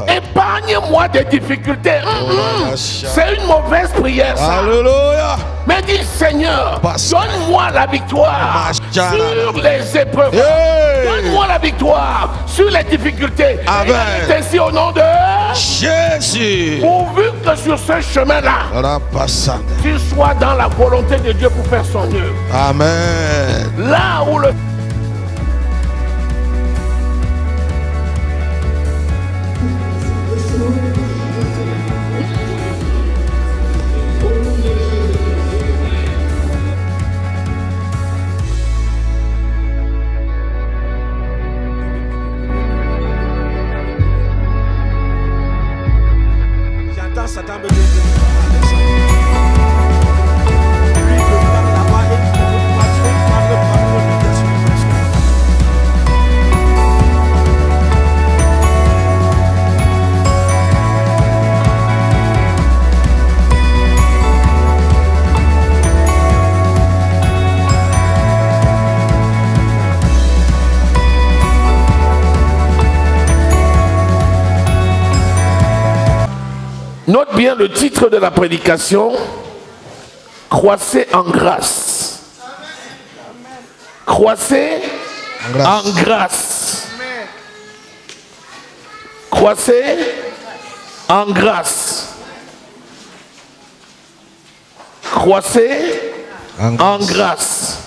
Épargne-moi des difficultés. C'est une mauvaise prière, ça. Alléluia. Mais dis, Seigneur, donne-moi la victoire sur les épreuves. Donne-moi la victoire sur les difficultés. Amen. C'est ainsi au nom de Jésus. Pourvu que sur ce chemin-là, tu sois dans la volonté de Dieu pour faire son œuvre. Amen. Là où le Satan me dit Note bien le titre de la prédication, croissez en grâce. Croissez en grâce. Croissez en grâce. Croissez en grâce.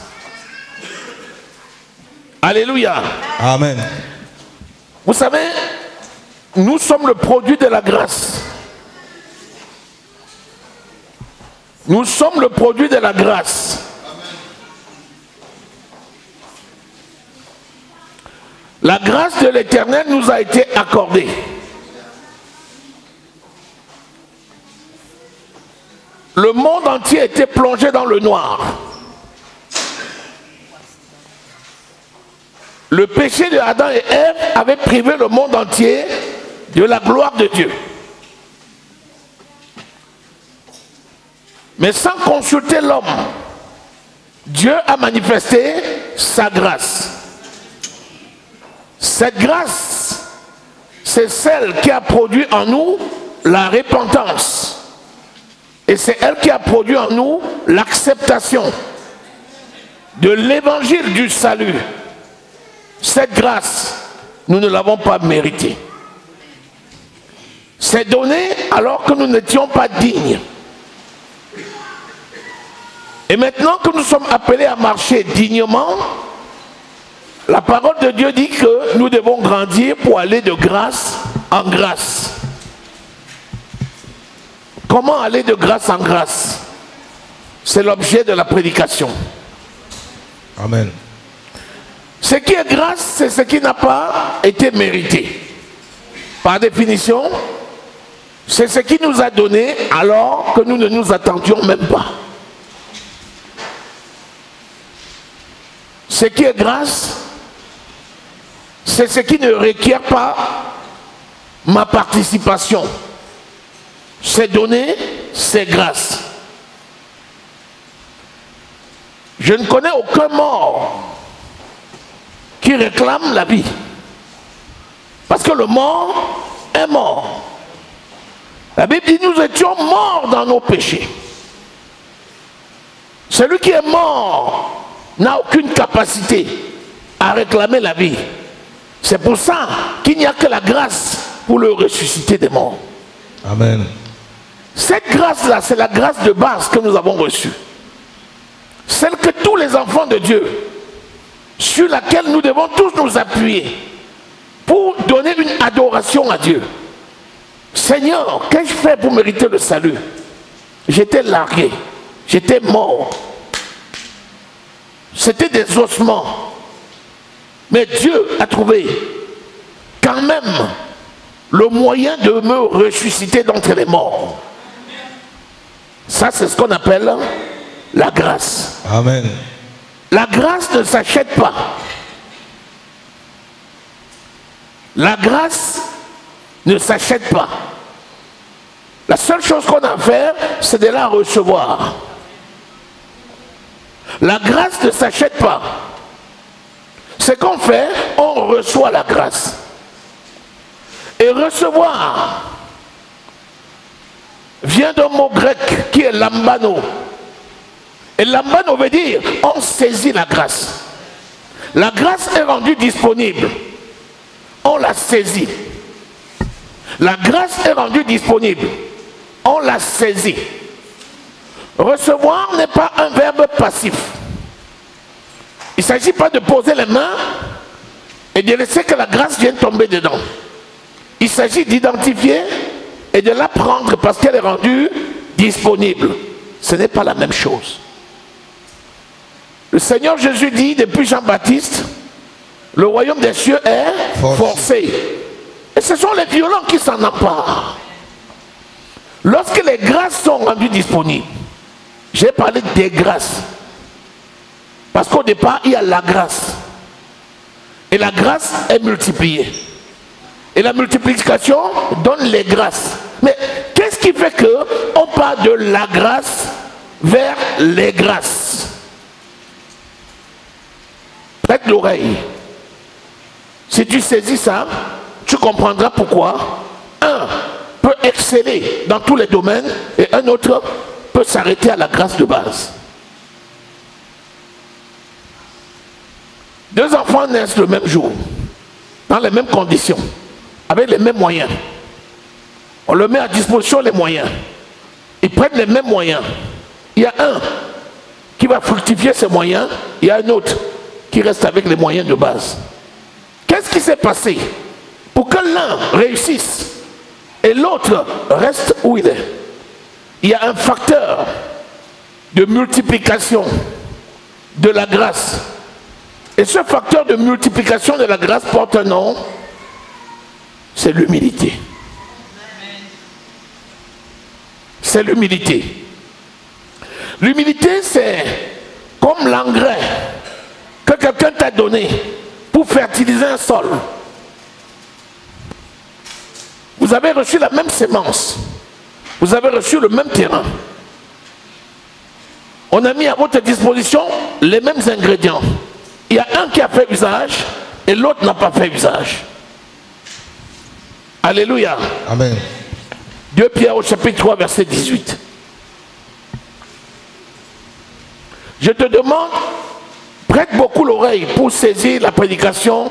Alléluia. Amen. Vous savez, nous sommes le produit de la grâce. Nous sommes le produit de la grâce. La grâce de l'Éternel nous a été accordée. Le monde entier était plongé dans le noir. Le péché de Adam et Ève avait privé le monde entier de la gloire de Dieu. Mais sans consulter l'homme, Dieu a manifesté sa grâce. Cette grâce, c'est celle qui a produit en nous la repentance. Et c'est elle qui a produit en nous l'acceptation de l'évangile du salut. Cette grâce, nous ne l'avons pas méritée. C'est donné alors que nous n'étions pas dignes. Et maintenant que nous sommes appelés à marcher dignement, la parole de Dieu dit que nous devons grandir pour aller de grâce en grâce. Comment aller de grâce en grâce? C'est l'objet de la prédication. Amen. Ce qui est grâce, c'est ce qui n'a pas été mérité. Par définition, c'est ce qui nous a donné alors que nous ne nous attendions même pas. Ce qui est grâce, c'est ce qui ne requiert pas ma participation. C'est donné, c'est grâce. Je ne connais aucun mort qui réclame la vie. Parce que le mort est mort. La Bible dit nous étions morts dans nos péchés. Celui qui est mort n'a aucune capacité à réclamer la vie. C'est pour ça qu'il n'y a que la grâce pour le ressusciter des morts. Amen. Cette grâce-là, c'est la grâce de base que nous avons reçue. Celle que tous les enfants de Dieu, sur laquelle nous devons tous nous appuyer pour donner une adoration à Dieu. Seigneur, qu'ai-je fait pour mériter le salut? J'étais largué, j'étais mort. C'était des ossements. Mais Dieu a trouvé quand même le moyen de me ressusciter d'entre les morts. Ça, c'est ce qu'on appelle la grâce. Amen. La grâce ne s'achète pas. La grâce ne s'achète pas. La seule chose qu'on a à faire, c'est de la recevoir. La grâce ne s'achète pas. Ce qu'on fait, on reçoit la grâce. Et recevoir vient d'un mot grec qui est lambano. Et lambano veut dire on saisit la grâce. La grâce est rendue disponible. On la saisit. La grâce est rendue disponible. On la saisit. Recevoir n'est pas un verbe passif. Il ne s'agit pas de poser les mains et de laisser que la grâce vienne tomber dedans. Il s'agit d'identifier et de la prendre parce qu'elle est rendue disponible. Ce n'est pas la même chose. Le Seigneur Jésus dit depuis Jean-Baptiste, le royaume des cieux est forcé. Et ce sont les violents qui s'en emparent. Lorsque les grâces sont rendues disponibles, j'ai parlé des grâces. Parce qu'au départ, il y a la grâce. Et la grâce est multipliée. Et la multiplication donne les grâces. Mais qu'est-ce qui fait qu'on part de la grâce vers les grâces? Prête l'oreille. Si tu saisis ça, tu comprendras pourquoi un peut exceller dans tous les domaines et un autre peut s'arrêter à la grâce de base. Deux enfants naissent le même jour, dans les mêmes conditions, avec les mêmes moyens. On leur met à disposition les moyens. Ils prennent les mêmes moyens. Il y a un qui va fructifier ses moyens, il y a un autre qui reste avec les moyens de base. Qu'est-ce qui s'est passé pour que l'un réussisse et l'autre reste où il est? Il y a un facteur de multiplication de la grâce. Et ce facteur de multiplication de la grâce porte un nom, c'est l'humilité. C'est l'humilité. L'humilité, c'est comme l'engrais que quelqu'un t'a donné pour fertiliser un sol. Vous avez reçu la même sémence. Vous avez reçu le même terrain. On a mis à votre disposition les mêmes ingrédients. Il y a un qui a fait usage et l'autre n'a pas fait usage. Alléluia. Amen. 2 Pierre au chapitre 3 verset 18. Je te demande, prête beaucoup l'oreille pour saisir la prédication,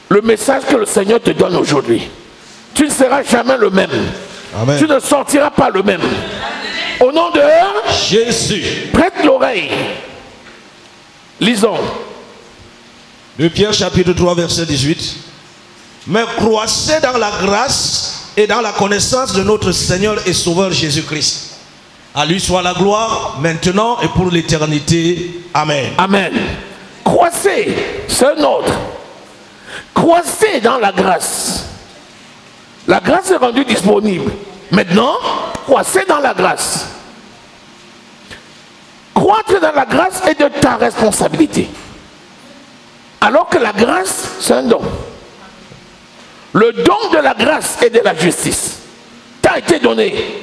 le message que le Seigneur te donne aujourd'hui. Tu ne seras jamais le même. Amen. Tu ne sortiras pas le même. Au nom de Jésus. Prête l'oreille. Lisons. 2 Pierre chapitre 3 verset 18. Mais croissez dans la grâce et dans la connaissance de notre Seigneur et Sauveur Jésus-Christ. À lui soit la gloire maintenant et pour l'éternité. Amen. Amen. Croissez, c'est un ordre. Croissez dans la grâce. La grâce est rendue disponible. Maintenant, croissez dans la grâce. Croître dans la grâce est de ta responsabilité. Alors que la grâce, c'est un don. Le don de la grâce et de la justice t'a été donné.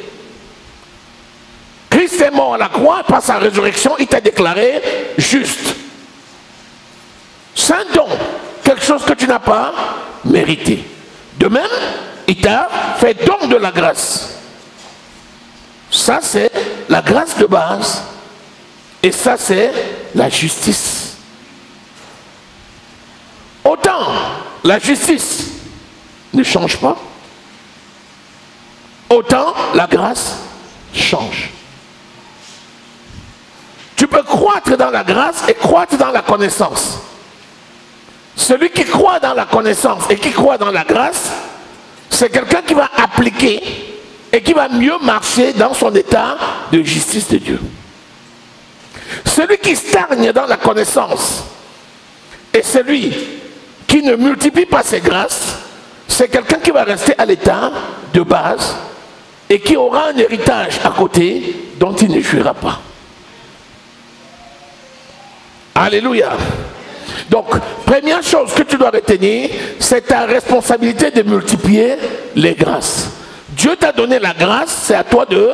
Christ est mort à la croix, par sa résurrection, il t'a déclaré juste. C'est un don, quelque chose que tu n'as pas mérité. De même, il t'a fait don de la grâce. Ça, c'est la grâce de base. Et ça, c'est la justice. Autant la justice ne change pas, autant la grâce change. Tu peux croître dans la grâce et croître dans la connaissance. Celui qui croit dans la connaissance et qui croit dans la grâce, c'est quelqu'un qui va appliquer et qui va mieux marcher dans son état de justice de Dieu. Celui qui stagne dans la connaissance et celui qui ne multiplie pas ses grâces, c'est quelqu'un qui va rester à l'état de base et qui aura un héritage à côté dont il ne jouira pas. Alléluia. Donc, première chose que tu dois retenir, c'est ta responsabilité de multiplier les grâces. Dieu t'a donné la grâce, c'est à toi de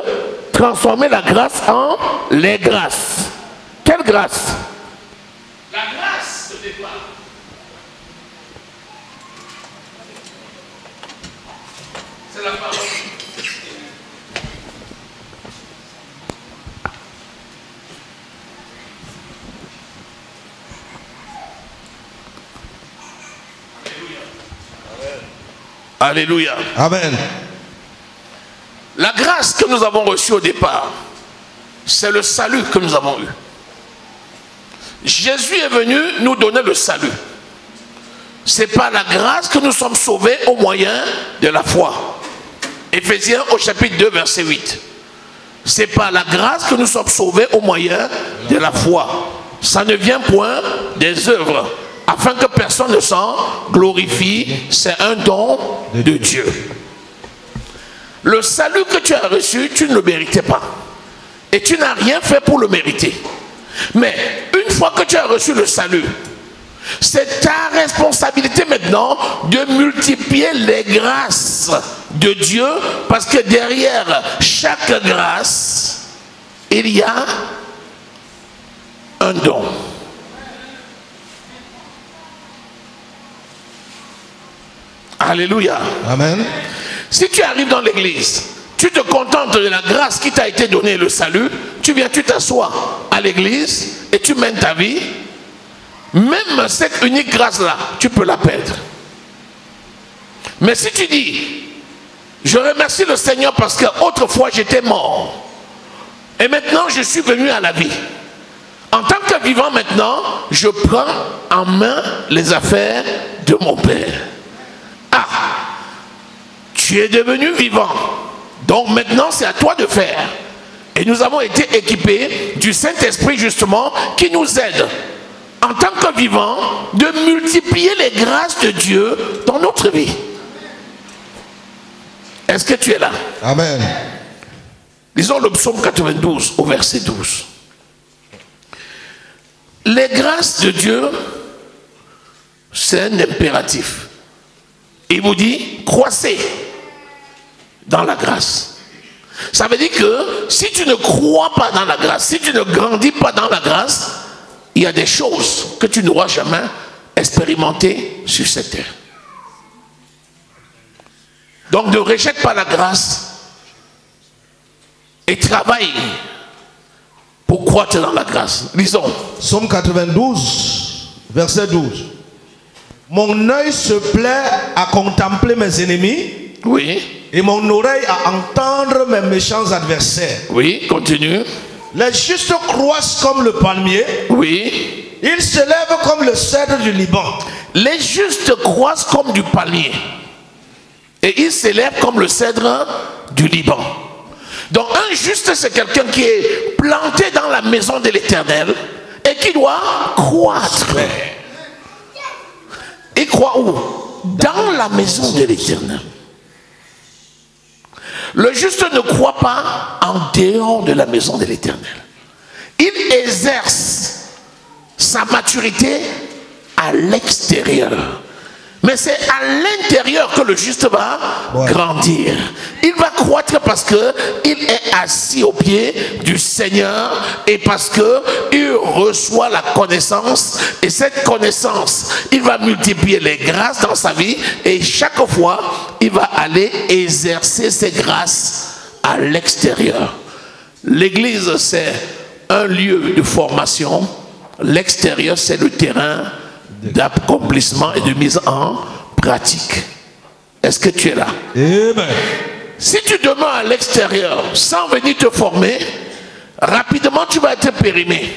transformer la grâce en les grâces. Quelle grâce? La grâce de départ. la parole. Alléluia. Amen. La grâce que nous avons reçue au départ, c'est le salut que nous avons eu. Jésus est venu nous donner le salut. C'est par la grâce que nous sommes sauvés au moyen de la foi. Éphésiens au chapitre 2, verset 8. C'est par la grâce que nous sommes sauvés au moyen de la foi. Ça ne vient point des œuvres, afin que personne ne s'en glorifie. C'est un don de Dieu. Le salut que tu as reçu, tu ne le méritais pas. Et tu n'as rien fait pour le mériter. Mais une fois que tu as reçu le salut, c'est ta responsabilité maintenant de multiplier les grâces de Dieu, parce que derrière chaque grâce, il y a un don. Alléluia. Amen. Si tu arrives dans l'église, tu te contentes de la grâce qui t'a été donnée, le salut, tu viens, tu t'assois à l'église et tu mènes ta vie, même cette unique grâce-là, tu peux la perdre. Mais si tu dis, je remercie le Seigneur parce qu'autrefois j'étais mort et maintenant je suis venu à la vie. En tant que vivant maintenant, je prends en main les affaires de mon Père. Ah, tu es devenu vivant. Donc maintenant c'est à toi de faire. Et nous avons été équipés du Saint-Esprit justement qui nous aide en tant que vivant de multiplier les grâces de Dieu dans notre vie. Est-ce que tu es là? Amen. Lisons le psaume 92 au verset 12. Les grâces de Dieu, c'est un impératif. Il vous dit, croissez dans la grâce. Ça veut dire que si tu ne crois pas dans la grâce, si tu ne grandis pas dans la grâce, il y a des choses que tu n'auras jamais expérimentées sur cette terre. Donc ne rejette pas la grâce et travaille pour croître dans la grâce. Lisons. Psaume 92, verset 12. Mon œil se plaît à contempler mes ennemis. Oui. Et mon oreille à entendre mes méchants adversaires. Oui, continue. Les justes croissent comme le palmier. Oui. Ils se lèvent comme le cèdre du Liban. Les justes croissent comme du palmier. Et ils s'élèvent comme le cèdre du Liban. Donc un juste, c'est quelqu'un qui est planté dans la maison de l'Éternel et qui doit croître. Il croit où? Dans la maison de l'Éternel. Le juste ne croit pas en dehors de la maison de l'Éternel. Il exerce sa maturité à l'extérieur. Mais c'est à l'intérieur que le juste va grandir. Il va croître parce qu'il est assis aux pieds du Seigneur et parce qu'il reçoit la connaissance. Et cette connaissance, il va multiplier les grâces dans sa vie et chaque fois, il va aller exercer ses grâces à l'extérieur. L'église, c'est un lieu de formation. L'extérieur, c'est le terrain d'accomplissement et de mise en pratique. Est-ce que tu es là? Amen. Si tu demeures à l'extérieur sans venir te former, rapidement tu vas être périmé.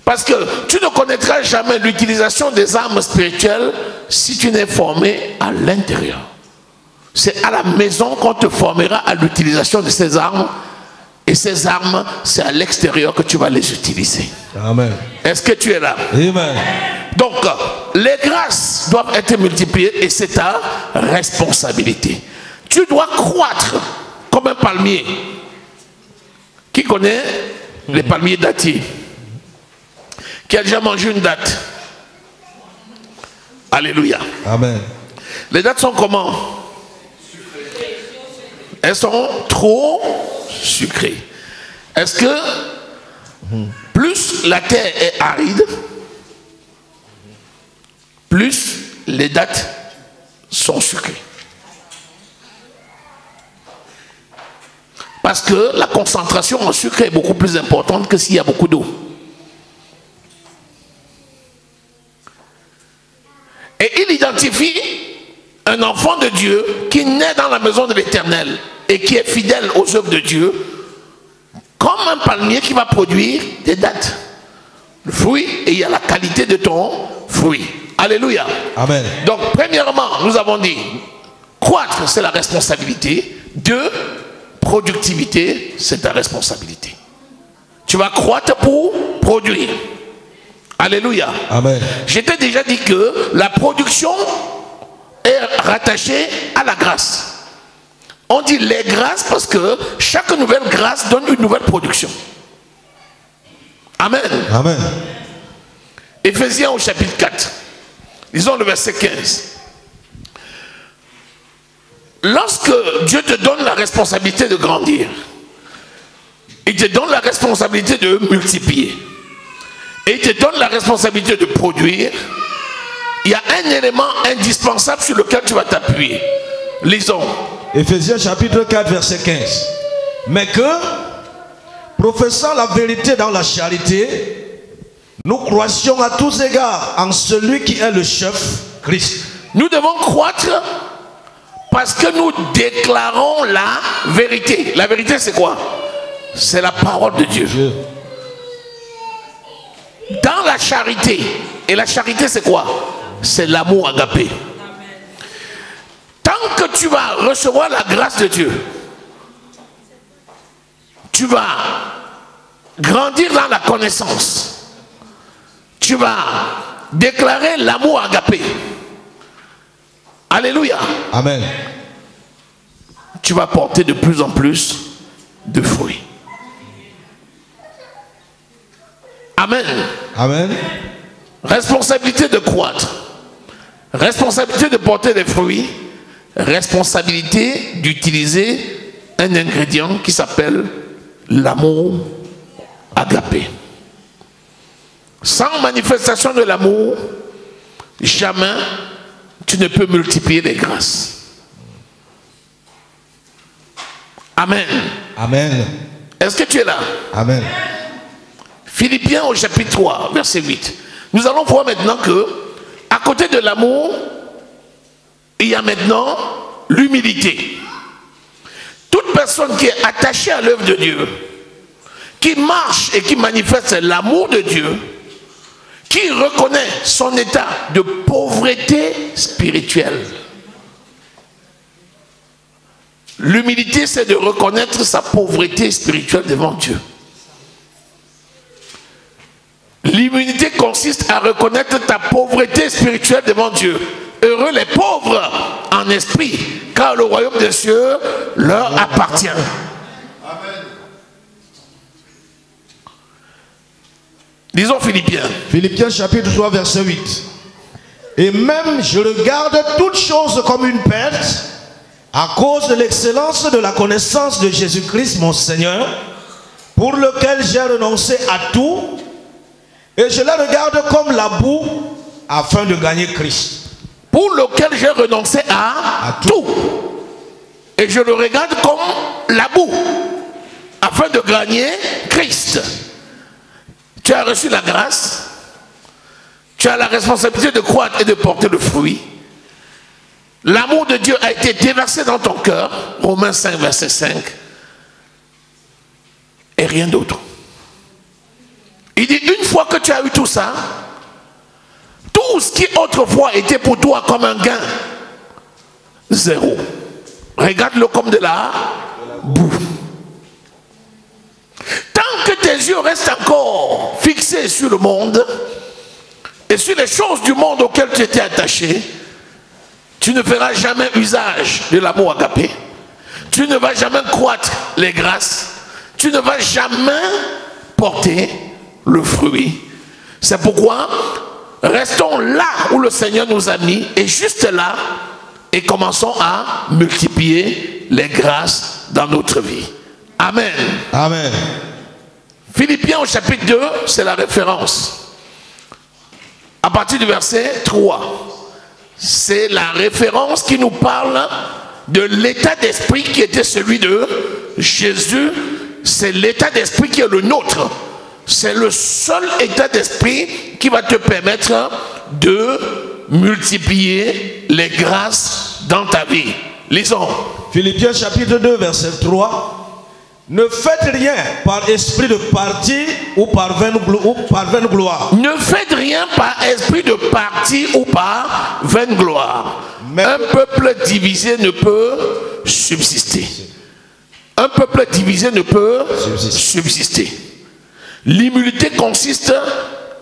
Parce que tu ne connaîtras jamais l'utilisation des armes spirituelles si tu n'es formé à l'intérieur. C'est à la maison qu'on te formera à l'utilisation de ces armes. Et ces armes, c'est à l'extérieur que tu vas les utiliser. Amen. Est-ce que tu es là? Amen. Donc, les grâces doivent être multipliées et c'est ta responsabilité. Tu dois croître comme un palmier. Qui connaît les palmiers dattiers? Qui a déjà mangé une date? Alléluia. Amen. Les dattes sont comment? Elles sont trop sucrées. Est-ce que plus la terre est aride, plus les dattes sont sucrées? Parce que la concentration en sucre est beaucoup plus importante que s'il y a beaucoup d'eau. Et il identifie un enfant de Dieu qui naît dans la maison de l'Éternel et qui est fidèle aux œuvres de Dieu comme un palmier qui va produire des dattes. Le fruit, et il y a la qualité de ton fruit. Alléluia. Amen. Donc, premièrement, nous avons dit, croître, c'est la responsabilité. 2, productivité, c'est ta responsabilité. Tu vas croître pour produire. Alléluia. Amen. Je t'ai déjà dit que la production est rattachée à la grâce. On dit les grâces parce que chaque nouvelle grâce donne une nouvelle production. Amen. Amen. Éphésiens au chapitre 4. Lisons le verset 15. Lorsque Dieu te donne la responsabilité de grandir, il te donne la responsabilité de multiplier, et il te donne la responsabilité de produire, il y a un élément indispensable sur lequel tu vas t'appuyer. Lisons. Éphésiens chapitre 4 verset 15. Mais que, professant la vérité dans la charité, nous croissions à tous égards en celui qui est le chef, Christ. Nous devons croître parce que nous déclarons la vérité. La vérité c'est quoi? C'est la parole de Dieu. Dans la charité. Et la charité c'est quoi? C'est l'amour agapé. Tant que tu vas recevoir la grâce de Dieu, tu vas grandir dans la connaissance. Tu vas déclarer l'amour agapé. Alléluia. Amen. Tu vas porter de plus en plus de fruits. Amen. Amen. Responsabilité de croître. Responsabilité de porter des fruits. Responsabilité d'utiliser un ingrédient qui s'appelle l'amour agapé. Sans manifestation de l'amour, jamais tu ne peux multiplier les grâces. Amen. Amen. Est-ce que tu es là? Amen. Philippiens au chapitre 3, verset 8. Nous allons voir maintenant que, à côté de l'amour, il y a maintenant l'humilité. Toute personne qui est attachée à l'œuvre de Dieu, qui marche et qui manifeste l'amour de Dieu, qui reconnaît son état de pauvreté spirituelle. L'humilité, c'est de reconnaître sa pauvreté spirituelle devant Dieu. L'humilité consiste à reconnaître ta pauvreté spirituelle devant Dieu. Heureux les pauvres en esprit, car le royaume des cieux leur appartient. Amen. Lisons Philippiens. Philippiens chapitre 3 verset 8. Et même je regarde toutes choses comme une perte à cause de l'excellence de la connaissance de Jésus-Christ mon Seigneur, pour lequel j'ai renoncé à tout et je la regarde comme la boue afin de gagner Christ. Pour lequel j'ai renoncé à tout. Et je le regarde comme la boue afin de gagner Christ. Tu as reçu la grâce, tu as la responsabilité de croître et de porter le fruit. L'amour de Dieu a été déversé dans ton cœur, Romains 5 verset 5, et rien d'autre. Il dit, une fois que tu as eu tout ça, tout ce qui autrefois était pour toi comme un gain, zéro. Regarde-le comme de la boue. Tant que tes yeux restent encore fixés sur le monde et sur les choses du monde auxquelles tu étais attaché, tu ne feras jamais usage de l'amour agapé. Tu ne vas jamais croître les grâces. Tu ne vas jamais porter le fruit. C'est pourquoi restons là où le Seigneur nous a mis et juste là et commençons à multiplier les grâces dans notre vie. Amen. Amen. Philippiens au chapitre 2, c'est la référence. À partir du verset 3, c'est la référence qui nous parle de l'état d'esprit qui était celui de Jésus, c'est l'état d'esprit qui est le nôtre. C'est le seul état d'esprit qui va te permettre de multiplier les grâces dans ta vie. Lisons. Philippiens chapitre 2, verset 3. Ne faites rien par esprit de parti ou par vaine gloire. Ne faites rien par esprit de parti ou par vaine gloire. Un peuple divisé ne peut subsister. Un peuple divisé ne peut subsister. L'humilité consiste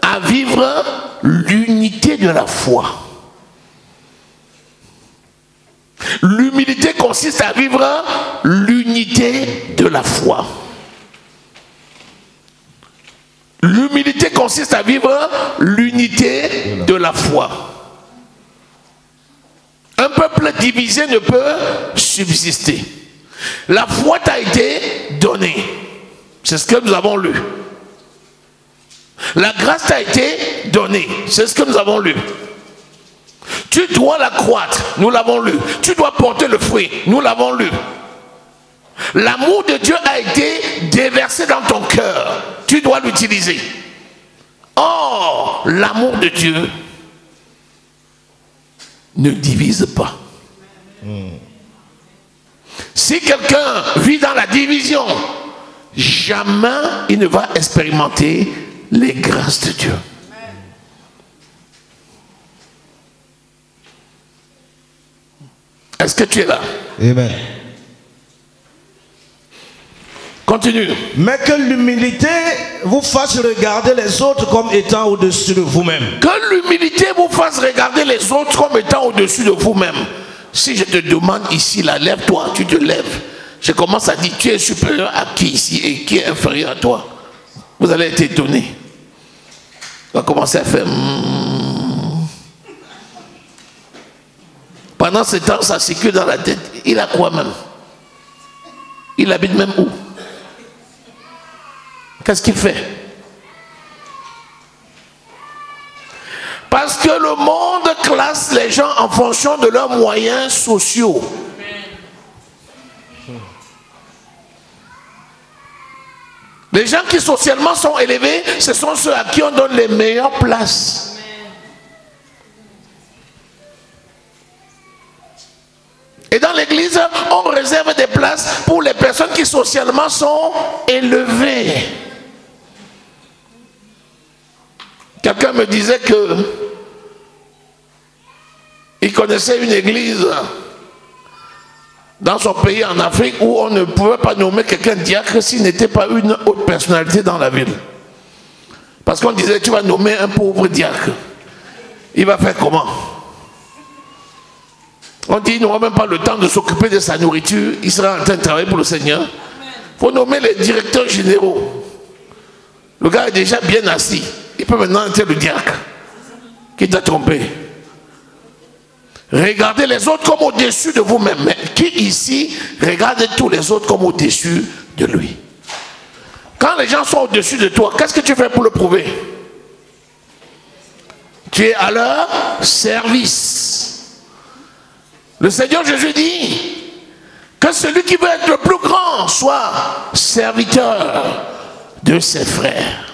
à vivre l'unité de la foi. L'humilité consiste à vivre l'unité de la foi. L'humilité consiste à vivre l'unité de la foi. Un peuple divisé ne peut subsister. La foi t'a été donnée. C'est ce que nous avons lu. La grâce t'a été donnée. C'est ce que nous avons lu. Tu dois la croître, nous l'avons lu. Tu dois porter le fruit, nous l'avons lu. L'amour de Dieu a été déversé dans ton cœur. Tu dois l'utiliser. Or, l'amour de Dieu ne divise pas. Si quelqu'un vit dans la division, jamais il ne va expérimenter les grâces de Dieu. Est-ce que tu es là? Amen. Continue. Mais que l'humilité vous fasse regarder les autres comme étant au-dessus de vous-même. Que l'humilité vous fasse regarder les autres comme étant au-dessus de vous-même. Si je te demande ici, là, lève-toi, tu te lèves. Je commence à dire, tu es supérieur à qui ici et qui est inférieur à toi? Vous allez être étonné. On va commencer à faire... Pendant ce temps, ça circule dans la tête. Il a quoi même? Il habite même où? Qu'est-ce qu'il fait? Parce que le monde classe les gens en fonction de leurs moyens sociaux. Les gens qui socialement sont élevés, ce sont ceux à qui on donne les meilleures places. Et dans l'église, on réserve des places pour les personnes qui socialement sont élevées. Quelqu'un me disait que il connaissait une église dans son pays en Afrique où on ne pouvait pas nommer quelqu'un diacre s'il n'était pas une haute personnalité dans la ville. Parce qu'on disait, tu vas nommer un pauvre diacre. Il va faire comment? On dit, il n'aura même pas le temps de s'occuper de sa nourriture. Il sera en train de travailler pour le Seigneur. Il faut nommer les directeurs généraux. Le gars est déjà bien assis. Il peut maintenant être le diacre qui t'a trompé. Regardez les autres comme au-dessus de vous-même. Mais qui ici regarde tous les autres comme au-dessus de lui? Quand les gens sont au-dessus de toi, qu'est-ce que tu fais pour le prouver? Tu es à leur service. Le Seigneur Jésus dit que celui qui veut être le plus grand soit serviteur de ses frères.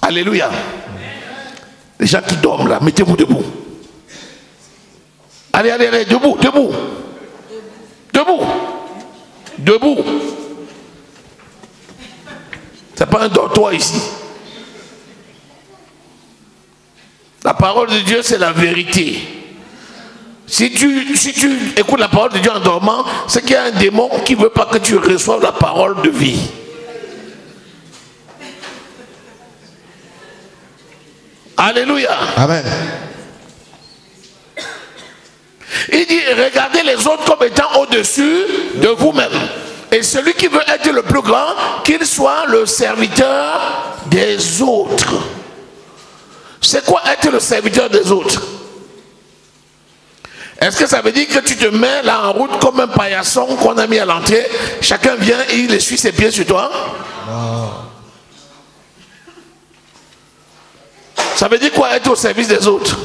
Alléluia. Les gens qui dorment là, mettez-vous debout. Allez, allez, allez, debout, debout. Debout. Debout. C'est pas un dortoir ici. La parole de Dieu, c'est la vérité. Si tu écoutes la parole de Dieu en dormant, c'est qu'il y a un démon qui ne veut pas que tu reçoives la parole de vie. Alléluia. Amen. Il dit, regardez les autres comme étant au-dessus de vous-même. Et celui qui veut être le plus grand, qu'il soit le serviteur des autres. C'est quoi être le serviteur des autres? Est-ce que ça veut dire que tu te mets là en route comme un paillasson qu'on a mis à l'entrée? Chacun vient et il essuie ses pieds sur toi? Non. Ça veut dire quoi être au service des autres?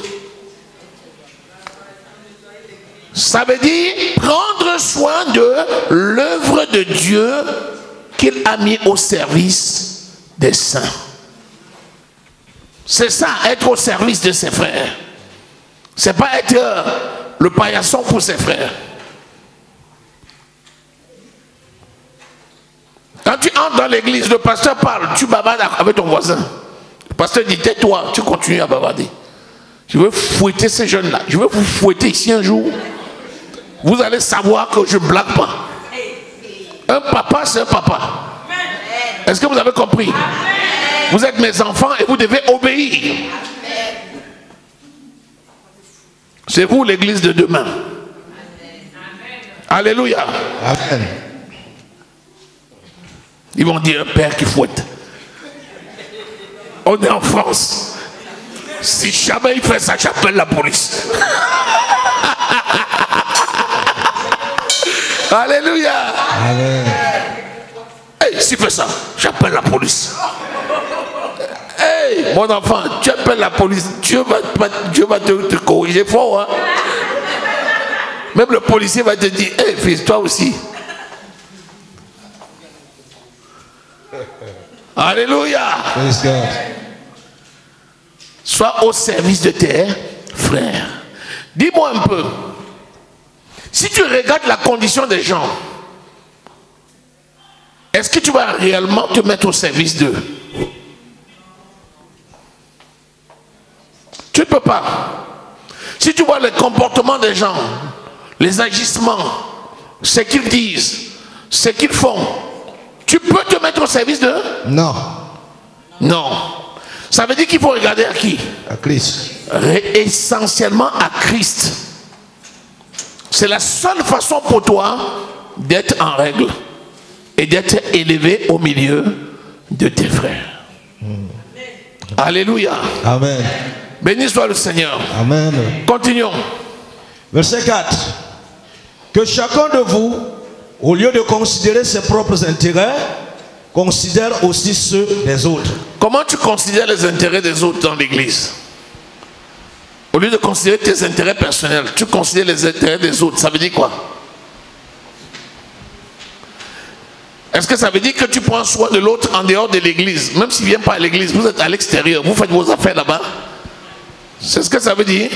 Ça veut dire prendre soin de l'œuvre de Dieu qu'il a mis au service des saints. C'est ça, être au service de ses frères. C'est pas être le paillasson pour ses frères. Quand tu entres dans l'église, le pasteur parle, tu bavardes avec ton voisin. Le pasteur dit tais-toi, tu continues à bavarder. Je veux fouetter ces jeunes-là. Je veux vous fouetter ici un jour. Vous allez savoir que je ne blague pas. Un papa, c'est un papa. Est-ce que vous avez compris? Vous êtes mes enfants et vous devez obéir. C'est vous l'église de demain. Alléluia. Amen. Ils vont dire un père qui fouette. On est en France. Si jamais il fait ça, j'appelle la police. Alléluia. Amen. Hey, s'il fait ça, j'appelle la police. Hey, mon enfant, tu appelles la police, Dieu va te corriger fort. Hein? Même le policier va te dire, hey, fils, toi aussi. Alléluia. Praise God. Sois au service de tes frères. Dis-moi un peu. Si tu regardes la condition des gens, est-ce que tu vas réellement te mettre au service d'eux? Tu ne peux pas. Si tu vois le comportement des gens, les agissements, ce qu'ils disent, ce qu'ils font, tu peux te mettre au service d'eux? Non. Non. Ça veut dire qu'il faut regarder à qui? À Christ. Essentiellement à Christ. C'est la seule façon pour toi d'être en règle et d'être élevé au milieu de tes frères. Alléluia. Amen. Béni soit le Seigneur. Amen. Continuons. Verset 4. Que chacun de vous, au lieu de considérer ses propres intérêts, considère aussi ceux des autres. Comment tu considères les intérêts des autres dans l'église? Au lieu de considérer tes intérêts personnels, tu considères les intérêts des autres. Ça veut dire quoi? Est-ce que ça veut dire que tu prends soin de l'autre en dehors de l'église? Même s'il ne vient pas à l'église, vous êtes à l'extérieur, vous faites vos affaires là-bas. C'est ce que ça veut dire?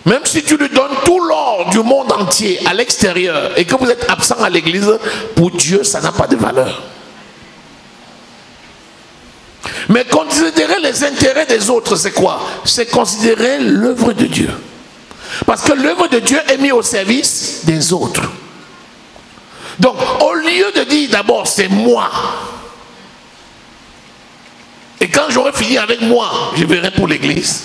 Même si tu lui donnes tout l'or du monde entier à l'extérieur et que vous êtes absent à l'église, pour Dieu, ça n'a pas de valeur. Mais considérer les intérêts des autres, c'est quoi? C'est considérer l'œuvre de Dieu. Parce que l'œuvre de Dieu est mise au service des autres. Donc, au lieu de dire d'abord, c'est moi. Et quand j'aurai fini avec moi, je verrai pour l'église.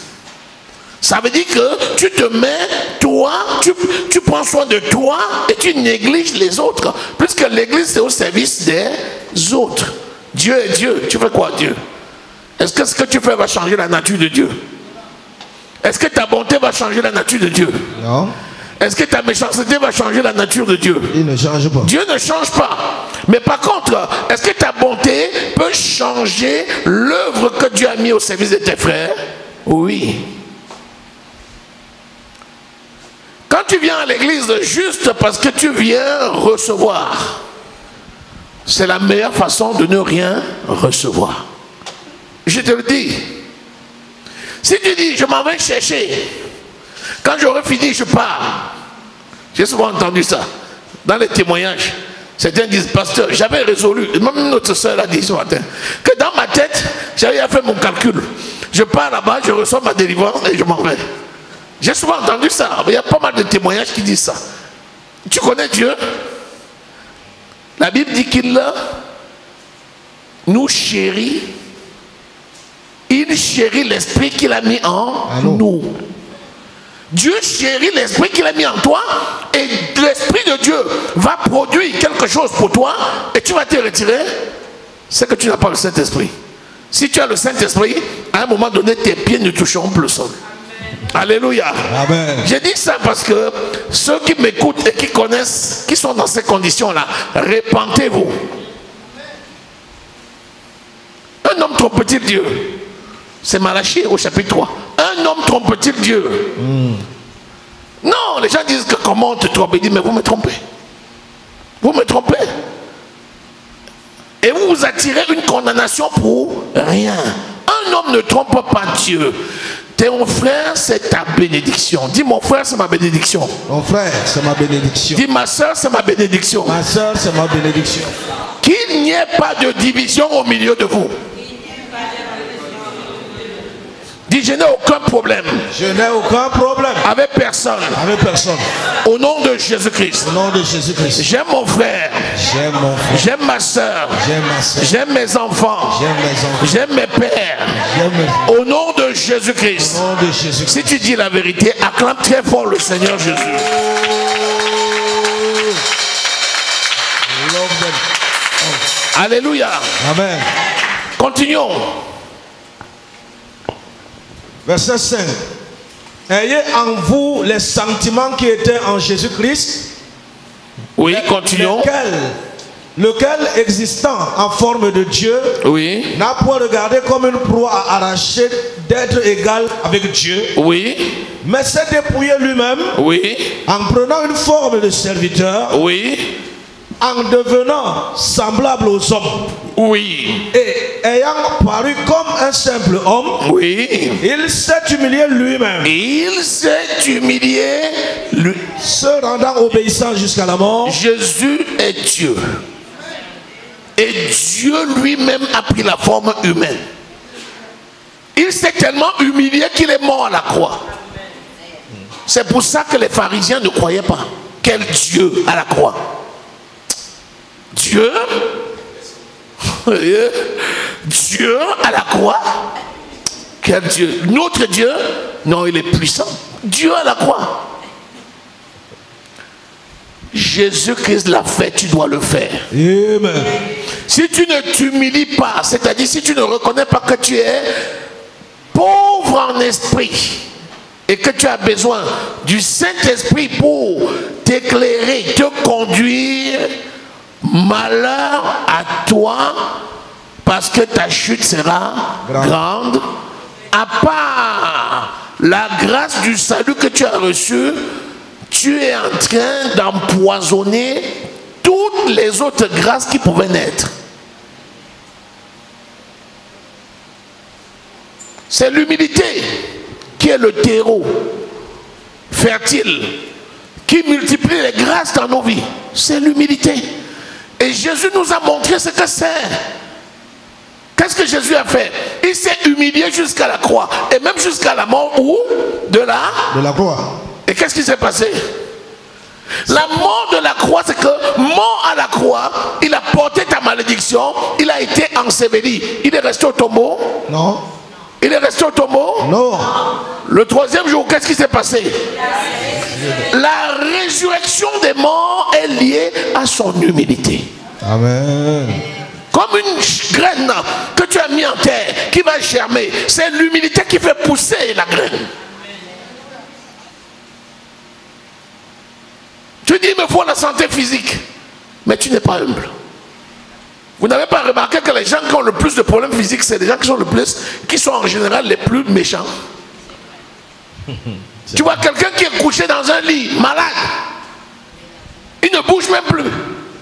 Ça veut dire que tu te mets, toi, tu prends soin de toi et tu négliges les autres. Puisque l'église, c'est au service des autres. Dieu est Dieu. Tu fais quoi, Dieu? Est-ce que ce que tu fais va changer la nature de Dieu? Est-ce que ta bonté va changer la nature de Dieu? Non. Est-ce que ta méchanceté va changer la nature de Dieu? Il ne change pas. Dieu ne change pas. Mais par contre, est-ce que ta bonté peut changer l'œuvre que Dieu a mis au service de tes frères? Oui. Quand tu viens à l'église juste parce que tu viens recevoir, c'est la meilleure façon de ne rien recevoir. Je te le dis. Si tu dis, je m'en vais chercher, quand j'aurai fini, je pars. J'ai souvent entendu ça. Dans les témoignages, certains disent, pasteur, j'avais résolu, même notre soeur a dit ce matin, que dans ma tête, j'avais fait mon calcul. Je pars là-bas, je reçois ma délivrance et je m'en vais. J'ai souvent entendu ça. Il y a pas mal de témoignages qui disent ça. Tu connais Dieu? La Bible dit qu'il nous chérit. Il chérit l'esprit qu'il a mis en nous. Dieu chérit l'esprit qu'il a mis en toi et l'esprit de Dieu va produire quelque chose pour toi et tu vas te retirer. C'est que tu n'as pas le Saint-Esprit. Si tu as le Saint-Esprit, à un moment donné, tes pieds ne toucheront plus le sol. Alléluia. Amen. J'ai dit ça parce que ceux qui m'écoutent et qui connaissent, qui sont dans ces conditions-là, répentez-vous. Un homme trompe-t-il Dieu? C'est Malachie au chapitre 3. Un homme trompe-t-il Dieu? Non, les gens disent que comment on te trompe. Il dit, mais vous me trompez. Vous me trompez. Et vous vous attirez une condamnation pour rien. Un homme ne trompe pas Dieu. Ton frère, c'est ta bénédiction. Dis, mon frère, c'est ma bénédiction. Mon frère, c'est ma bénédiction. Dis, ma soeur, c'est ma bénédiction. Ma soeur, c'est ma bénédiction. Qu'il n'y ait pas de division au milieu de vous. Dis, je n'ai aucun problème. Je n'ai aucun problème. Avec personne. Avec personne. Au nom de Jésus-Christ. Au nom de Jésus-Christ. J'aime mon frère. J'aime mon frère. J'aime ma soeur. J'aime ma soeur. J'aime mes enfants. J'aime mes enfants. J'aime mes pères. J'aime mes... Au nom de Jésus-Christ. Au nom de Jésus-Christ. Si tu dis la vérité, acclame très fort le Seigneur Jésus. Love them. Oh. Alléluia. Amen. Continuons. Verset 5. Ayez en vous les sentiments qui étaient en Jésus-Christ. Oui, continuons. Lequel existant en forme de Dieu, oui, n'a point regardé comme une proie à arracher d'être égal avec Dieu, oui, mais s'est dépouillé lui-même, oui, en prenant une forme de serviteur, oui, en devenant semblable aux hommes, oui, et ayant paru comme un simple homme, oui, il s'est humilié lui-même. Il s'est humilié, lui. Se rendant obéissant jusqu'à la mort. Jésus est Dieu. Et Dieu lui-même a pris la forme humaine. Il s'est tellement humilié qu'il est mort à la croix. C'est pour ça que les pharisiens ne croyaient pas. Quel Dieu à la croix? Dieu? Dieu à la croix? Quel Dieu? Notre Dieu? Non, il est puissant. Dieu à la croix. Jésus-Christ l'a fait, tu dois le faire. Amen. Si tu ne t'humilies pas, c'est-à-dire si tu ne reconnais pas que tu es pauvre en esprit et que tu as besoin du Saint-Esprit pour t'éclairer, te conduire, malheur à toi, parce que ta chute sera grande. À part la grâce du salut que tu as reçu, tu es en train d'empoisonner toutes les autres grâces qui pouvaient naître. C'est l'humilité qui est le terreau fertile, qui multiplie les grâces dans nos vies. C'est l'humilité. Et Jésus nous a montré ce que c'est. Qu'est-ce que Jésus a fait? Il s'est humilié jusqu'à la croix. Et même jusqu'à la mort où? De la croix. Et qu'est-ce qui s'est passé? La mort de la croix, c'est que mort à la croix, il a porté ta malédiction, il a été enseveli. Il est resté au tombeau? Non. Il est resté au tombeau? Non. Le troisième jour, qu'est-ce qui s'est passé? La résurrection des morts est liée à son humilité. Amen. Comme une graine que tu as mis en terre, qui va germer. C'est l'humilité qui fait pousser la graine. Tu dis, il me faut la santé physique. Mais tu n'es pas humble. Vous n'avez pas remarqué que les gens qui ont le plus de problèmes physiques, c'est les gens qui sont en général les plus méchants. Tu vois quelqu'un qui est couché dans un lit, malade. Il ne bouge même plus.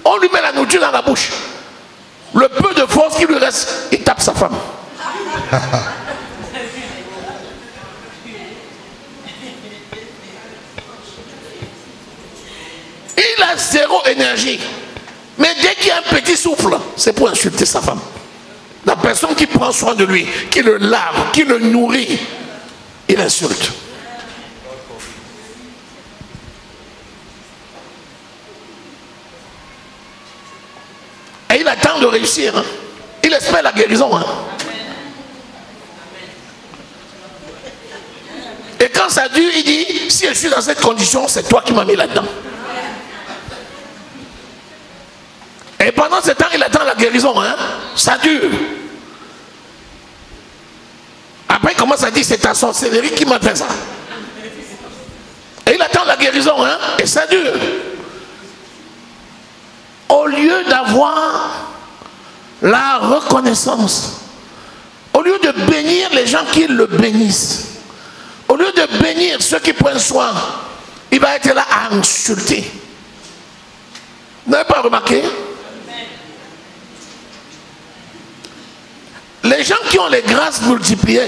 On lui met la nourriture dans la bouche. Le peu de force qui lui reste, il tape sa femme. Il a zéro énergie. Mais dès qu'il y a un petit souffle, c'est pour insulter sa femme. La personne qui prend soin de lui, qui le lave, qui le nourrit, il insulte. Et il attend de réussir. Hein. Il espère la guérison. Hein. Et quand ça dure, il dit, si je suis dans cette condition, c'est toi qui m'as mis là-dedans. Et pendant ce temps, il attend la guérison. Hein? Ça dure. Après, il commence à dire, c'est ta sorcellerie qui m'a fait ça. Et il attend la guérison. Hein? Et ça dure. Au lieu d'avoir la reconnaissance, au lieu de bénir les gens qui le bénissent, au lieu de bénir ceux qui prennent soin il va être là à insulter. Vous n'avez pas remarqué? Les gens qui ont les grâces multipliées,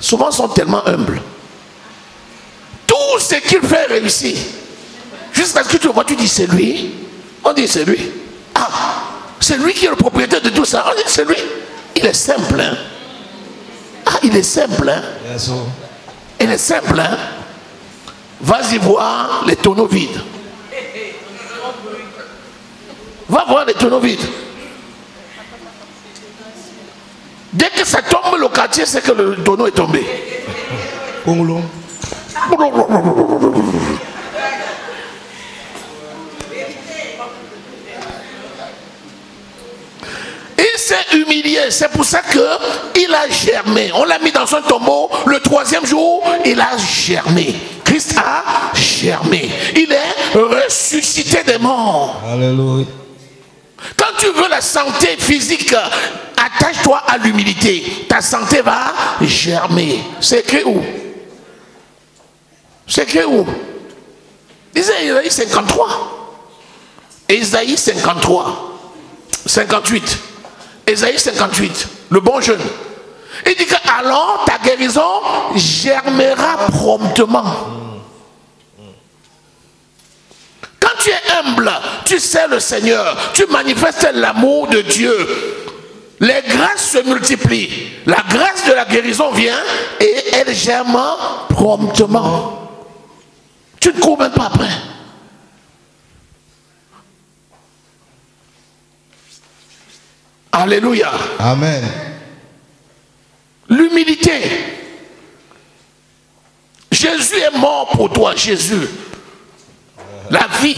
souvent sont tellement humbles. Tout ce qu'il fait réussit. Jusqu'à ce que tu le vois, tu dis c'est lui. On dit c'est lui. Ah, c'est lui qui est le propriétaire de tout ça. On dit c'est lui. Il est simple. Hein? Ah, il est simple. Hein? Il est simple. Hein? Vas-y voir les tonneaux vides. Va voir les tonneaux vides. Dès que ça tombe, le quartier, c'est que le tonneau est tombé. Il s'est humilié, c'est pour ça qu'il a germé. On l'a mis dans son tombeau, le 3e jour, il a germé. Christ a germé. Il est ressuscité des morts. Alléluia. Quand tu veux la santé physique, attache-toi à l'humilité. Ta santé va germer. C'est écrit où? C'est écrit où? Isaïe 53. Isaïe 53. 58. Isaïe 58. Le bon jeune. Il dit que alors ta guérison germera promptement. Quand tu es humble, tu sais le Seigneur, tu manifestes l'amour de Dieu. Les grâces se multiplient. La grâce de la guérison vient et elle germe promptement. Tu ne cours même pas après. Alléluia. Amen. L'humilité. Jésus est mort pour toi, Jésus. La vie.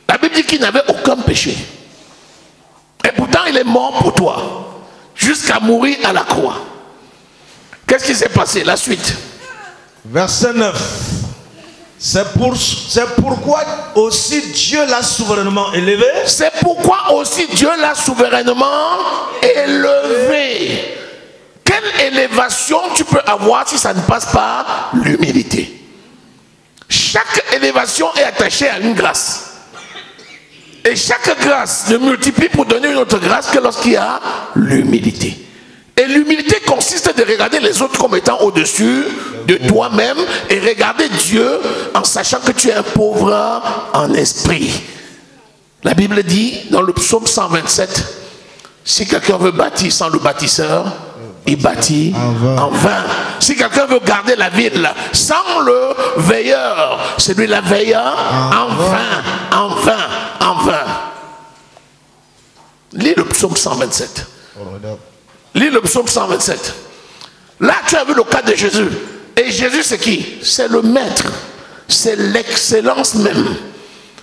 La Bible dit qu'il n'avait aucun péché. Et pourtant, il est mort pour toi. Jusqu'à mourir à la croix. Qu'est-ce qui s'est passé? La suite. Verset 9. C'est pourquoi aussi Dieu l'a souverainement élevé. C'est pourquoi aussi Dieu l'a souverainement élevé. Quelle élévation tu peux avoir si ça ne passe par l'humilité? Chaque élévation est attachée à une grâce. Et chaque grâce ne multiplie pour donner une autre grâce que lorsqu'il y a l'humilité. Et l'humilité consiste de regarder les autres comme étant au-dessus de toi-même et regarder Dieu en sachant que tu es un pauvre en esprit. La Bible dit dans le psaume 127, si quelqu'un veut bâtir sans le bâtisseur, il bâtit en vain. Si quelqu'un veut garder la ville sans le veilleur, celui-là veille en vain, en vain, en vain. Lis le psaume 127. Lis le psaume 127. Là, tu as vu le cas de Jésus. Et Jésus, c'est qui? C'est le maître. C'est l'excellence même.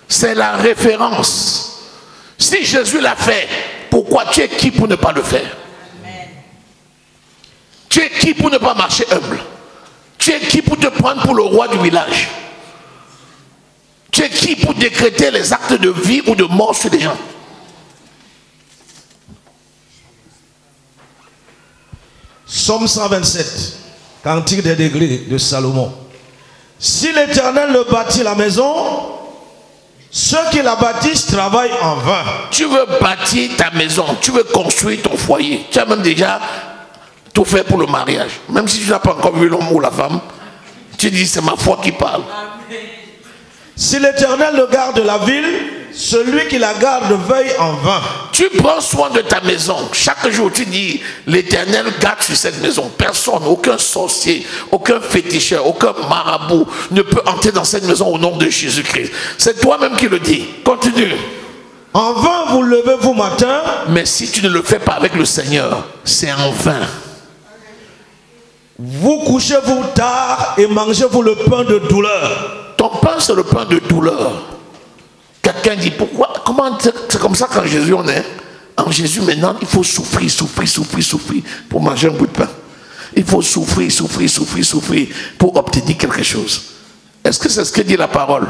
C'est la référence. Si Jésus l'a fait, pourquoi tu es qui pour ne pas le faire? Tu es qui pour ne pas marcher humble? Tu es qui pour te prendre pour le roi du village? Tu es qui pour décréter les actes de vie ou de mort sur les gens? Psaume 127, Cantique des degrés de Salomon. Si l'Éternel ne bâtit la maison, ceux qui la bâtissent travaillent en vain. Tu veux bâtir ta maison, tu veux construire ton foyer. Tu as même déjà tout fait pour le mariage. Même si tu n'as pas encore vu l'homme ou la femme, tu dis c'est ma foi qui parle. Si l'Éternel ne garde la ville, celui qui la garde veille en vain. Tu prends soin de ta maison. Chaque jour tu dis l'Éternel garde sur cette maison. Personne, aucun sorcier, aucun féticheur, aucun marabout ne peut entrer dans cette maison au nom de Jésus-Christ. C'est toi-même qui le dis. Continue. En vain vous levez-vous matin. Mais si tu ne le fais pas avec le Seigneur, c'est en vain. Vous couchez-vous tard et mangez-vous le pain de douleur. Ton pain, c'est le pain de douleur. Quelqu'un dit, pourquoi? Comment c'est comme ça qu'en Jésus on est? En Jésus maintenant, il faut souffrir, souffrir, souffrir, souffrir pour manger un bout de pain. Il faut souffrir, souffrir, souffrir, souffrir pour obtenir quelque chose. Est-ce que c'est ce que dit la parole?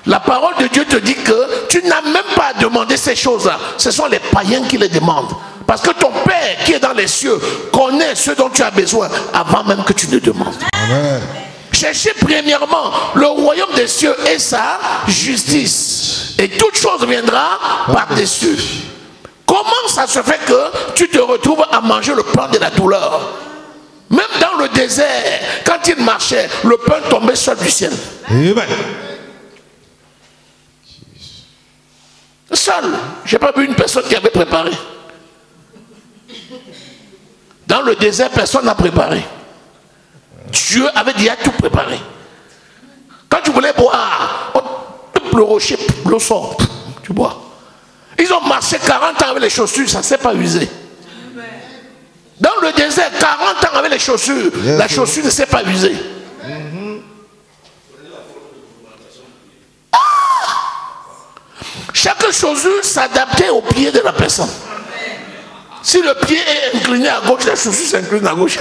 La parole de Dieu te dit que tu n'as même pas à demander ces choses-là. Ce sont les païens qui les demandent. Parce que ton Père qui est dans les cieux connaît ce dont tu as besoin avant même que tu ne demandes. Amen. Cherchez premièrement le royaume des cieux et sa justice. Et toute chose viendra par-dessus. Comment ça se fait que tu te retrouves à manger le pain de la douleur? Même dans le désert, quand il marchait, le pain tombait seul du ciel. Amen. Seul. Je n'ai pas vu une personne qui avait préparé. Dans le désert, personne n'a préparé. Dieu avait déjà tout préparé. Quand tu voulais boire, le rocher, l'eau sort, tu bois. Ils ont marché 40 ans avec les chaussures, ça ne s'est pas usé. Dans le désert, 40 ans avec les chaussures, la chaussure ne s'est pas usée. Chaque chaussure s'adaptait au pied de la personne. Si le pied est incliné à gauche, la chaussure s'incline à gauche.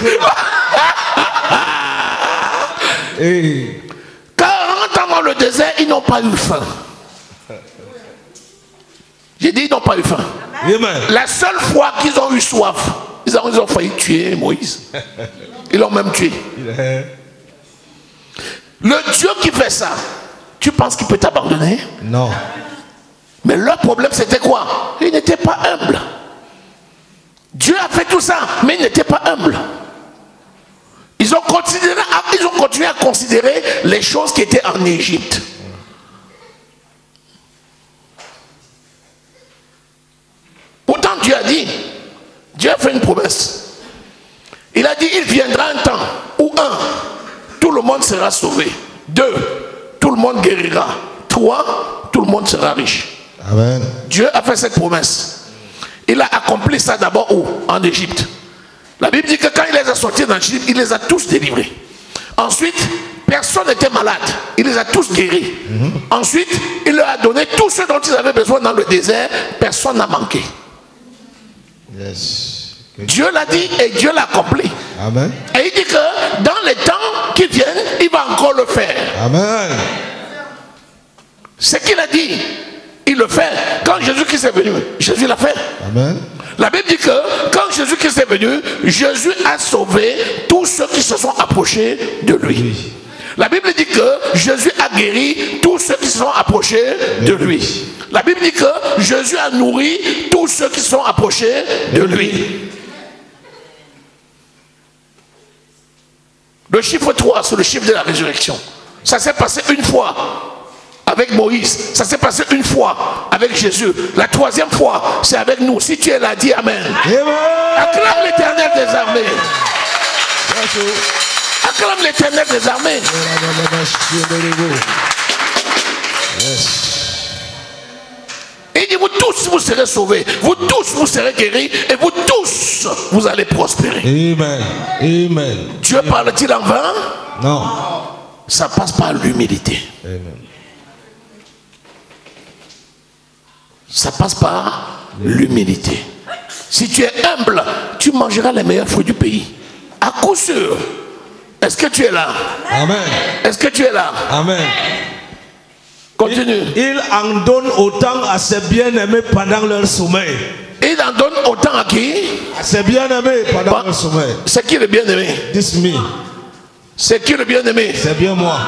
40 ans dans le désert, ils n'ont pas eu faim. J'ai dit, ils n'ont pas eu faim. Amen. La seule fois qu'ils ont eu soif, ils ont failli tuer Moïse. Ils l'ont même tué. Le Dieu qui fait ça, tu penses qu'il peut t'abandonner? Non. Mais leur problème, c'était quoi? Ils n'étaient pas humbles. Dieu a fait tout ça, mais ils n'étaient pas humbles. Ils ont continué à considérer les choses qui étaient en Égypte. Pourtant, Dieu a dit, Dieu a fait une promesse. Il a dit, il viendra un temps où 1, tout le monde sera sauvé. 2, tout le monde guérira. 3, tout le monde sera riche. Amen. Dieu a fait cette promesse. Il a accompli ça d'abord où? En Égypte. La Bible dit que quand il les a sortis d'Égypte, il les a tous délivrés. Ensuite, personne n'était malade. Il les a tous guéris. Ensuite, il leur a donné tout ce dont ils avaient besoin dans le désert. Personne n'a manqué. Dieu l'a dit et Dieu l'a accompli. Amen. Et il dit que dans les temps qui viennent, il va encore le faire. Amen. Ce qu'il a dit, il le fait. Quand Jésus-Christ est venu, Jésus l'a fait. Amen. La Bible dit que quand Jésus-Christ est venu, Jésus a sauvé tous ceux qui se sont approchés de lui. La Bible dit que Jésus a guéri tous ceux qui se sont approchés de lui. La Bible dit que Jésus a nourri tous ceux qui se sont approchés de lui. Le chiffre 3, c'est le chiffre de la résurrection. Ça s'est passé une fois avec Moïse. Ça s'est passé une fois avec Jésus. La troisième fois, c'est avec nous. Si tu es là, dis Amen. Acclame l'Éternel des armées. Acclame l'Éternel des armées. Il dit, vous tous, vous serez sauvés. Vous tous, vous serez guéris. Et vous tous, vous allez prospérer. Amen. Amen. Dieu parle-t-il en vain? Non. Ça passe par l'humilité. Amen. Ça passe par l'humilité. Si tu es humble, tu mangeras les meilleurs fruits du pays. À coup sûr. Est-ce que tu es là? Amen. Est-ce que tu es là? Amen. Continue. Il en donne autant à ses bien-aimés pendant leur sommeil. Il en donne autant à qui? À ses bien-aimés pendant leur sommeil. C'est qui le bien-aimé? This me. C'est qui le bien-aimé? C'est bien moi.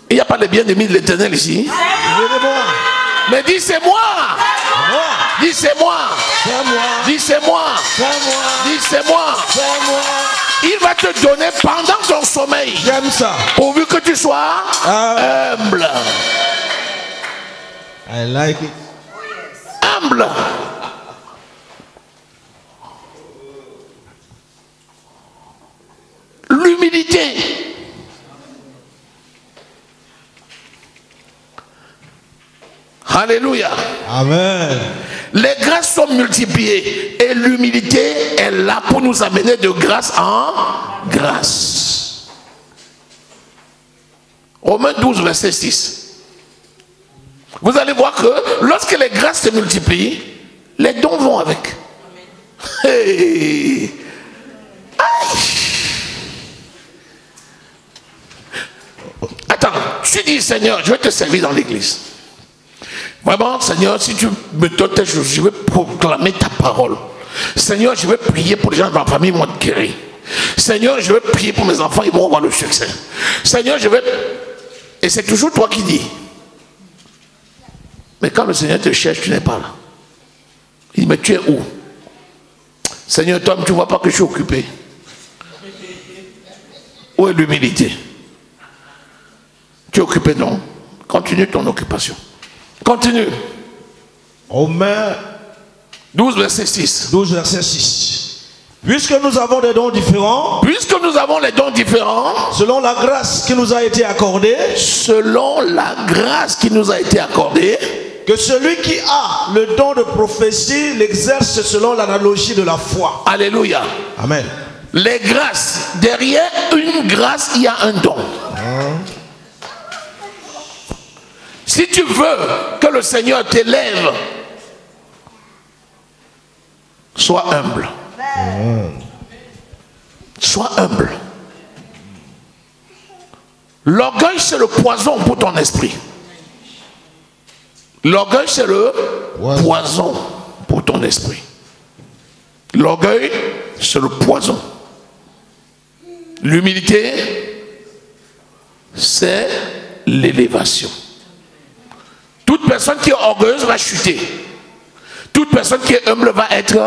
Il n'y a pas de bien-aimé de l'Éternel ici. Mais dis c'est moi. Dis c'est moi. Dis c'est moi. Dis c'est moi. Il va te donner pendant ton sommeil. J'aime ça. Pourvu que tu sois humble. I like it. Humble. L'humilité. Alléluia. Amen. Les grâces sont multipliées et l'humilité est là pour nous amener de grâce en grâce. Romains 12, verset 6. Vous allez voir que lorsque les grâces se multiplient, les dons vont avec. Hey. Attends, tu dis Seigneur, je vais te servir dans l'église. Vraiment, Seigneur, si tu me donnes je vais proclamer ta parole. Seigneur, je vais prier pour les gens de ma famille, moi, guérir. Seigneur, je vais prier pour mes enfants, ils vont avoir le succès. Seigneur, je vais... Et c'est toujours toi qui dis. Mais quand le Seigneur te cherche, tu n'es pas là. Il dit, mais tu es où? Seigneur, toi, tu ne vois pas que je suis occupé. Où est l'humilité? Tu es occupé, non? Continue ton occupation. Continue. Romains 12, verset 6. 12, verset 6. Puisque nous avons des dons différents, puisque nous avons les dons différents, selon la grâce qui nous a été accordée, selon la grâce qui nous a été accordée, que celui qui a le don de prophétie l'exerce selon l'analogie de la foi. Alléluia. Amen. Les grâces, derrière une grâce, il y a un don. Si tu veux que le Seigneur t'élève, sois humble. Sois humble. L'orgueil, c'est le poison pour ton esprit. L'orgueil, c'est le poison pour ton esprit. L'orgueil, c'est le poison. L'humilité, c'est l'élévation. Toute personne qui est orgueilleuse va chuter. Toute personne qui est humble va être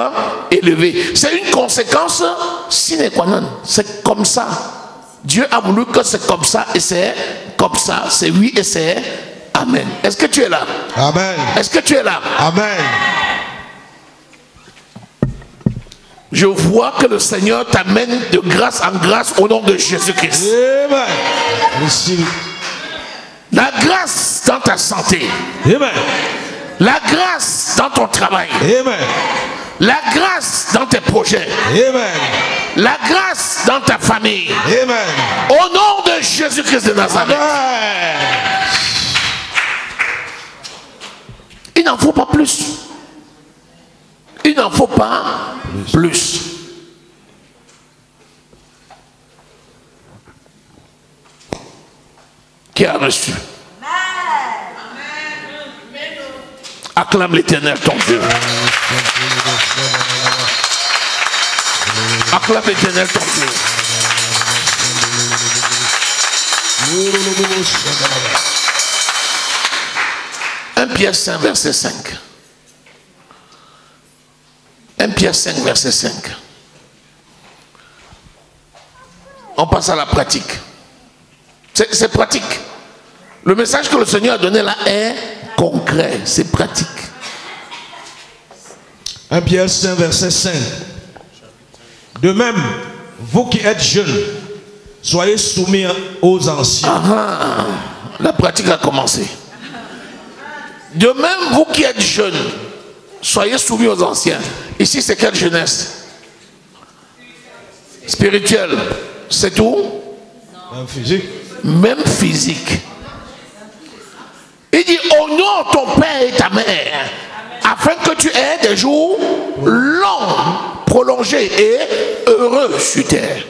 élevée. C'est une conséquence sine qua non. C'est comme ça. Dieu a voulu que c'est comme ça et c'est comme ça. C'est oui et c'est amen. Est-ce que tu es là? Amen. Est-ce que tu es là? Amen. Je vois que le Seigneur t'amène de grâce en grâce au nom de Jésus-Christ. Amen. La grâce dans ta santé. Amen. La grâce dans ton travail. Amen. La grâce dans tes projets. Amen. La grâce dans ta famille. Amen. Au nom de Jésus-Christ de Nazareth. Amen. Il n'en faut pas plus. Il n'en faut pas plus. Qui a reçu? Acclame l'Éternel ton Dieu. Acclame l'Éternel ton Dieu. 1 Pierre 5, verset 5. 1 Pierre 5, verset 5. On passe à la pratique. C'est pratique. Le message que le Seigneur a donné là est concret, c'est pratique. 1 Pierre 5, verset 5. De même, vous qui êtes jeunes, soyez soumis aux anciens. La pratique a commencé. De même, vous qui êtes jeunes, soyez soumis aux anciens. Ici, c'est quelle jeunesse? Spirituelle. C'est tout? Même physique. Même physique. Il dit, honore ton père et ta mère, afin que tu aies des jours longs, prolongés et heureux sur terre.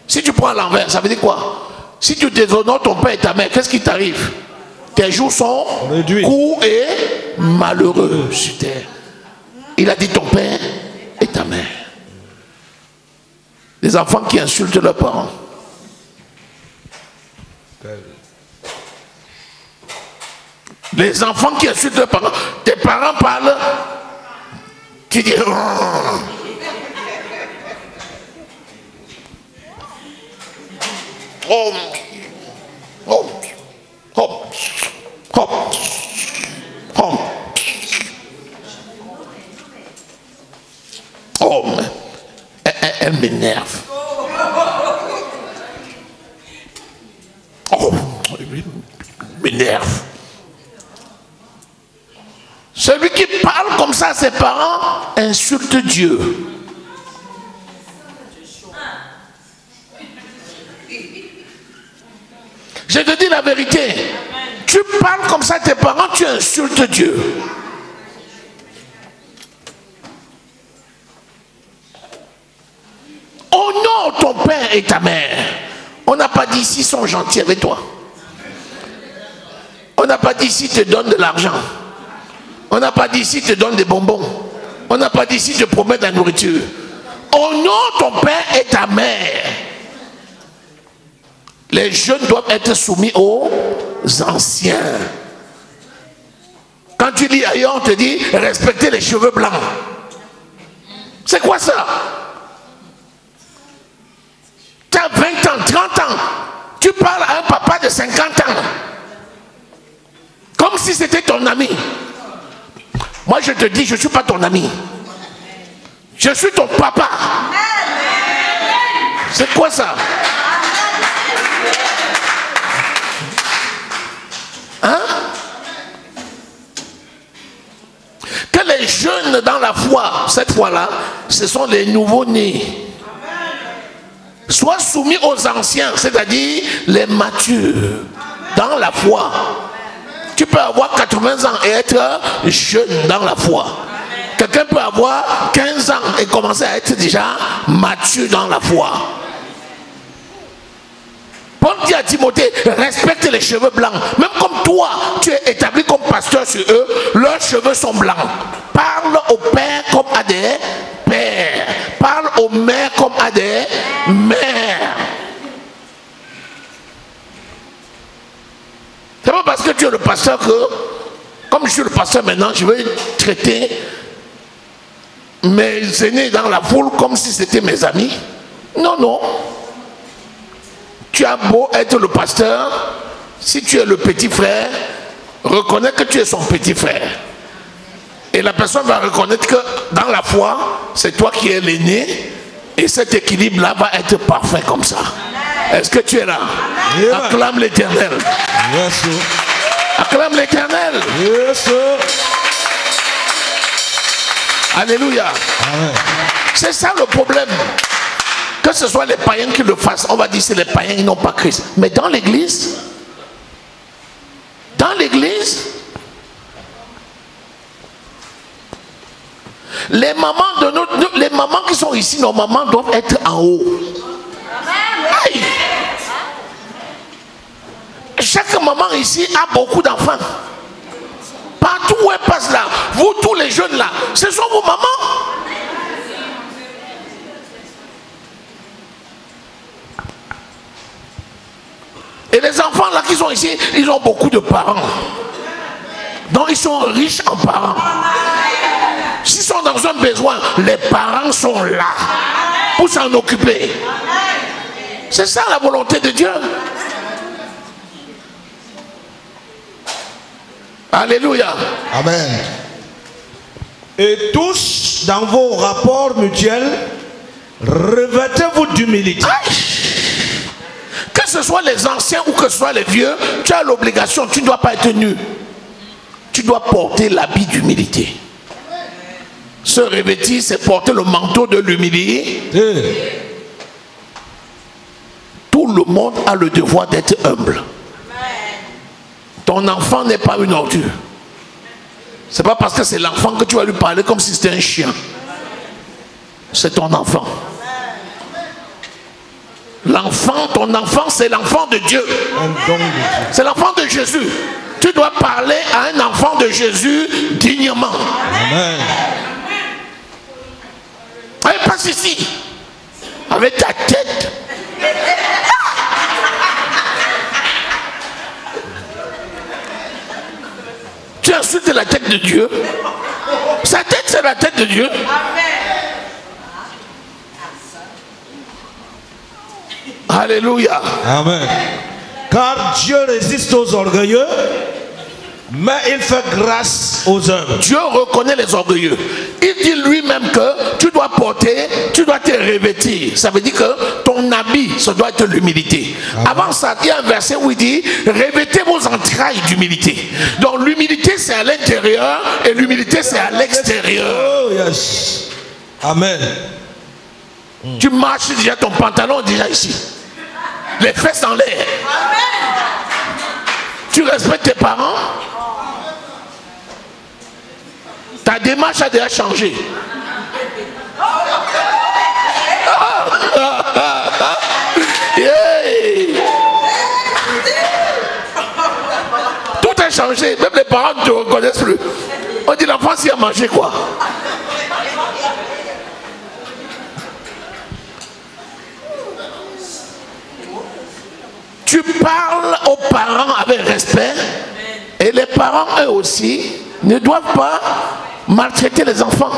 Si tu prends l'envers, ça veut dire quoi? Si tu déshonores ton père et ta mère, qu'est-ce qui t'arrive? Tes jours sont courts et malheureux sur terre. Il a dit ton père et ta mère. Les enfants qui insultent leurs parents. Les enfants qui insultent leurs parents. Tes parents parlent, tu dis oh, oh, oh, oh, oh. Oh, elle m'énerve. Oh, elle m'énerve. Celui qui parle comme ça à ses parents insulte Dieu. Je te dis la vérité. Tu parles comme ça à tes parents, tu insultes Dieu. Honore ton père et ta mère. On n'a pas dit s'ils sont gentils avec toi. On n'a pas dit s'ils te donnent de l'argent. On n'a pas dit s'ils te donnent des bonbons. On n'a pas dit s'ils te promettent la nourriture. Honore ton père et ta mère. Les jeunes doivent être soumis aux anciens. Quand tu lis ailleurs, on te dit respecter les cheveux blancs. C'est quoi ça? Tu as 20 ans, 30 ans. Tu parles à un papa de 50 ans. Comme si c'était ton ami. Moi je te dis, je ne suis pas ton ami. Je suis ton papa. C'est quoi ça? Hein? Que les jeunes dans la foi, cette fois-là, ce sont les nouveaux-nés. Soient soumis aux anciens, c'est-à-dire les matures dans la foi. Tu peux avoir 80 ans et être jeune dans la foi. Quelqu'un peut avoir 15 ans et commencer à être déjà mature dans la foi. Paul dit à Timothée, respecte les cheveux blancs. Même comme toi, tu es établi comme pasteur sur eux, leurs cheveux sont blancs. Parle aux pères comme à des pères. Parle aux mères comme à des mères. C'est pas parce que tu es le pasteur que, comme je suis le pasteur maintenant, je vais traiter mes aînés dans la foule comme si c'était mes amis. Non, non. Tu as beau être le pasteur, si tu es le petit frère, reconnais que tu es son petit frère. Et la personne va reconnaître que dans la foi, c'est toi qui es l'aîné, et cet équilibre-là va être parfait comme ça. Est-ce que tu es là? Amen. Acclame l'Éternel. Yes, acclame l'Éternel. Yes, alléluia. C'est ça le problème. Que ce soit les païens qui le fassent, on va dire c'est les païens, ils n'ont pas Christ. Mais dans l'église, les mamans qui sont ici, nos mamans doivent être en haut. Aïe. Chaque maman ici a beaucoup d'enfants. Partout où elle passe là, vous tous les jeunes là, ce sont vos mamans. Et les enfants là qui sont ici, ils ont beaucoup de parents. Donc ils sont riches en parents. S'ils sont dans un besoin, les parents sont là pour s'en occuper. C'est ça la volonté de Dieu. Alléluia. Amen. Et tous, dans vos rapports mutuels, revêtez-vous d'humilité. Que ce soit les anciens ou que ce soit les vieux, tu as l'obligation, tu ne dois pas être nu. Tu dois porter l'habit d'humilité. Se revêtir, c'est porter le manteau de l'humilité. Tout le monde a le devoir d'être humble. Ton enfant n'est pas une ordure. C'est pas parce que c'est l'enfant que tu vas lui parler comme si c'était un chien. C'est ton enfant. L'enfant, ton enfant, c'est l'enfant de Dieu. C'est l'enfant de Jésus. Tu dois parler à un enfant de Jésus dignement. Amen. Allez, passe ici. Avec ta tête. Tu insultes la tête de Dieu. Sa tête, c'est la tête de Dieu. Alléluia. Amen. Car Dieu résiste aux orgueilleux, mais il fait grâce aux humbles. Dieu reconnaît les orgueilleux. Il dit lui-même que tu dois porter, tu dois te revêtir. Ça veut dire que ton habit, ça doit être l'humilité. Avant ça, il y a un verset où il dit revêtez vos entrailles d'humilité. Donc l'humilité c'est à l'intérieur et l'humilité c'est à l'extérieur. Oh yes. Amen. Tu marches déjà, ton pantalon est déjà ici. Les fesses en l'air. Tu respectes tes parents. Ta démarche a déjà changé. Yeah. Tout a changé. Même les parents ne te reconnaissent plus. On dit l'enfant s'y a mangé quoi? Tu parles aux parents avec respect. Et les parents, eux aussi, ne doivent pas maltraiter les enfants.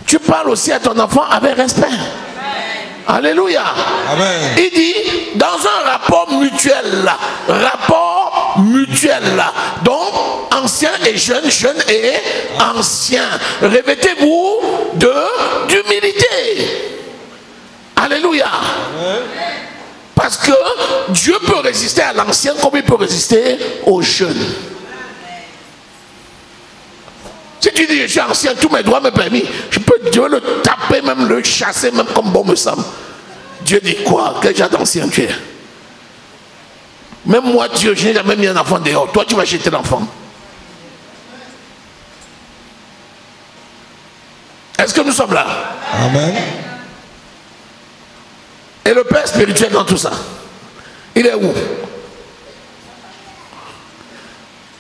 Tu parles aussi à ton enfant avec respect. Alléluia. Amen. Il dit, dans un rapport mutuel, donc ancien et jeune, jeune et ancien, revêtez-vous d'humilité. Alléluia. Amen. Parce que Dieu peut résister à l'ancien comme il peut résister aux jeunes. Si tu dis je suis ancien, tous mes droits me permis, je veux le taper, même le chasser, même comme bon me semble. Dieu dit quoi? Quel genre d'ancien tu es? Même moi, Dieu, je n'ai jamais mis un enfant dehors. Toi, tu vas jeter l'enfant. Est-ce que nous sommes là? Amen. Et le Père spirituel dans tout ça, il est où?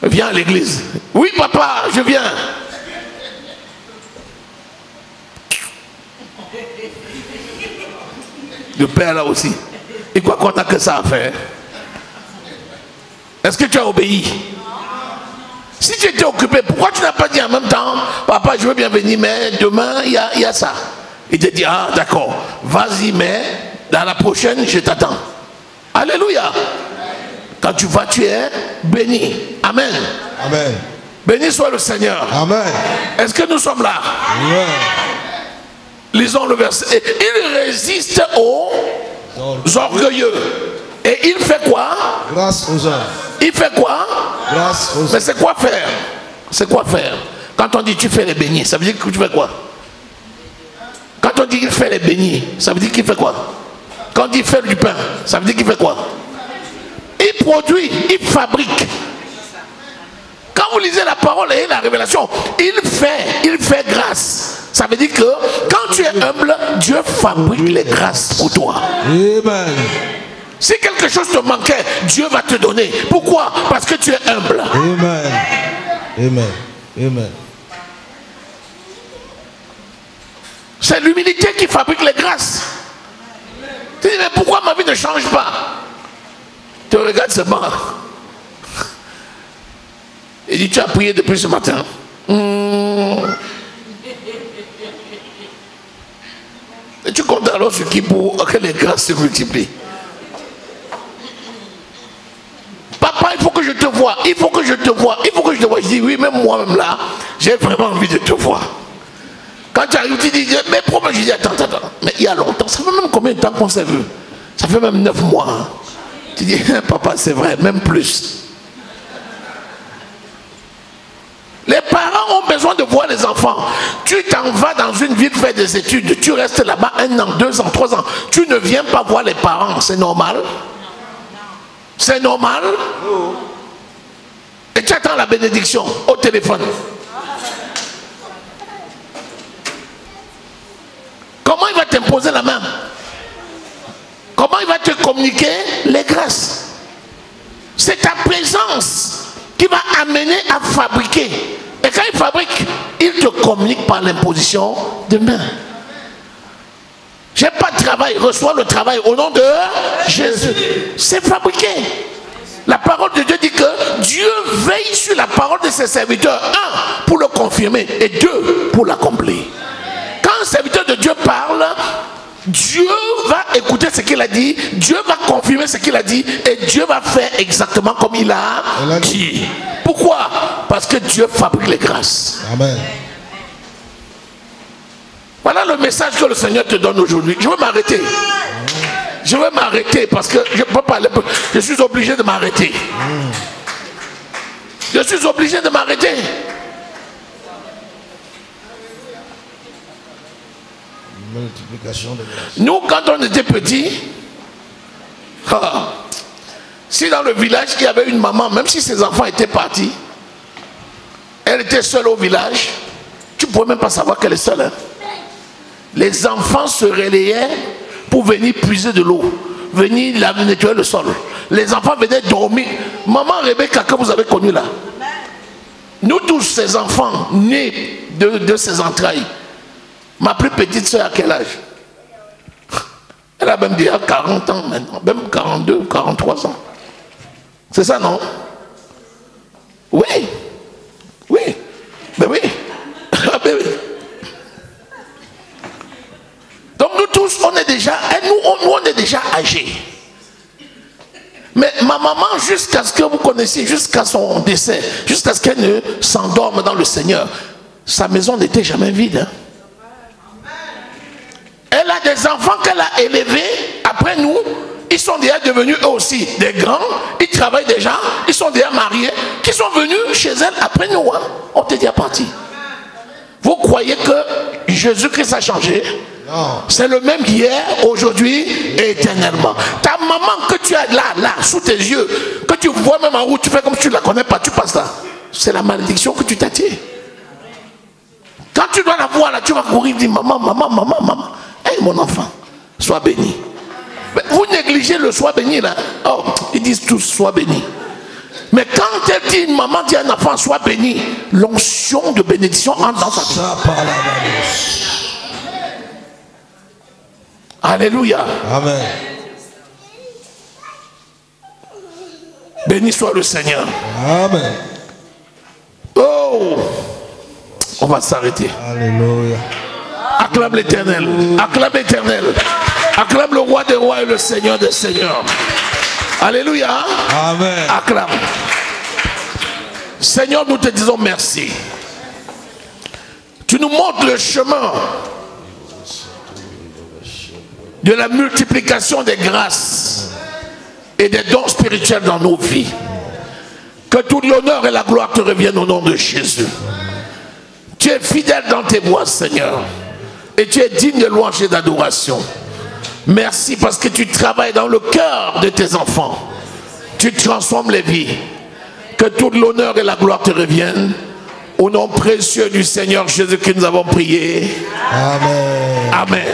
Viens à l'église. Oui, papa, je viens. Le Père là aussi. Et quoi qu'on a que ça à faire? Est-ce que tu as obéi? Si tu étais occupé, pourquoi tu n'as pas dit en même temps, papa, je veux bien venir, mais demain, il y a ça. Il te dit, ah d'accord, vas-y, mais dans la prochaine, je t'attends. Alléluia. Quand tu vas, tu es béni. Amen. Amen. Béni soit le Seigneur. Amen. Est-ce que nous sommes là? Amen. Lisons le verset. Il résiste aux orgueilleux. Et il fait quoi? Grâce aux hommes. Il fait quoi? Grâce aux hommes. Mais c'est quoi faire? C'est quoi faire? Quand on dit tu fais les beignets, ça veut dire que tu fais quoi? Quand on dit qu'il fait les beignets, ça veut dire qu'il fait quoi? Quand on dit faire du pain, ça veut dire qu'il fait quoi? Il produit, il fabrique. Quand vous lisez la parole et la révélation, il fait grâce. Ça veut dire que quand tu es humble, Dieu fabrique les grâces pour toi. Amen. Si quelque chose te manquait, Dieu va te donner. Pourquoi? Parce que tu es humble. Amen. Amen. Amen. C'est l'humilité qui fabrique les grâces. Tu dis, mais pourquoi ma vie ne change pas? Tu regardes seulement. Il dit, tu as prié depuis ce matin. Et tu comptes alors sur qui pour que les grâces se multiplient? Papa, il faut que je te voie, il faut que je te voie, il faut que je te voie. Je dis, oui, même moi-même là, j'ai vraiment envie de te voir. Quand tu arrives, tu dis, mais pourquoi? Je dis, attends, mais il y a longtemps, ça fait même combien de temps qu'on s'est vu? Ça fait même 9 mois. Hein. Tu dis, papa, c'est vrai, même plus. Les parents ont besoin de voir les enfants. Tu t'en vas dans une ville faire des études, tu restes là-bas 1 an, 2 ans, 3 ans. Tu ne viens pas voir les parents, c'est normal? C'est normal? Et tu attends la bénédiction au téléphone. Comment il va t'imposer la main? Comment il va te communiquer les grâces? C'est ta présence qui va amener à fabriquer. Et quand il fabrique, il te communique par l'imposition de main. J'ai pas de travail, reçois le travail au nom de Jésus. C'est fabriqué. La parole de Dieu dit que Dieu veille sur la parole de ses serviteurs. 1, pour le confirmer, et 2, pour l'accomplir. Quand un serviteur de Dieu parle, Dieu va écouter ce qu'il a dit, Dieu va confirmer ce qu'il a dit, et Dieu va faire exactement comme il a dit. Pourquoi? Parce que Dieu fabrique les grâces. Amen. Voilà le message que le Seigneur te donne aujourd'hui. Je veux m'arrêter. Je veux m'arrêter parce que je ne peux pas. Je suis obligé de m'arrêter. Je suis obligé de m'arrêter. Multiplication de grâce. Nous, quand on était petits, si dans le village il y avait une maman, même si ses enfants étaient partis, elle était seule au village, tu ne pouvais même pas savoir qu'elle est seule. Hein? Les enfants se relayaient pour venir puiser de l'eau, venir nettoyer le sol. Les enfants venaient dormir. Maman Rebecca, que vous avez connue là, nous tous ces enfants nés de ses entrailles, ma plus petite soeur à quel âge? Elle a même déjà 40 ans maintenant, même 42, 43 ans. C'est ça, non? Oui. Oui. Ben oui. Ben oui. Donc nous tous, on est déjà, nous on est déjà âgés. Mais ma maman, jusqu'à ce que vous connaissiez, jusqu'à son décès, jusqu'à ce qu'elle ne s'endorme dans le Seigneur, sa maison n'était jamais vide. Hein? Elle a des enfants qu'elle a élevés. Après nous, ils sont déjà devenus eux aussi des grands. Ils travaillent déjà. Ils sont déjà mariés. Qui sont venus chez elle après nous. Hein? On était déjà partis. Vous croyez que Jésus-Christ a changé? C'est le même hier, aujourd'hui et éternellement. Ta maman que tu as là, sous tes yeux, que tu vois même en route, tu fais comme si tu ne la connais pas, tu passes là. C'est la malédiction que tu t'attires. Quand tu dois la voir là, tu vas courir, dire maman, maman, maman, maman. Hey, mon enfant, sois béni. Mais vous négligez le sois béni là. Oh, ils disent tous sois béni. Mais quand elle dit une maman dit à un enfant sois béni, l'onction de bénédiction entre dans sa vie. Alléluia. Amen. Béni soit le Seigneur. Amen. Oh, on va s'arrêter. Alléluia. Acclame l'Éternel. Acclame l'Éternel. Acclame le roi des rois et le Seigneur des seigneurs. Alléluia. Amen. Acclame. Seigneur, nous te disons merci. Tu nous montres le chemin de la multiplication des grâces et des dons spirituels dans nos vies. Que tout l'honneur et la gloire te reviennent au nom de Jésus. Tu es fidèle dans tes voies, Seigneur. Et tu es digne de louange et d'adoration. Merci parce que tu travailles dans le cœur de tes enfants. Tu transformes les vies. Que toute l'honneur et la gloire te reviennent. Au nom précieux du Seigneur Jésus que nous avons prié. Amen. Amen.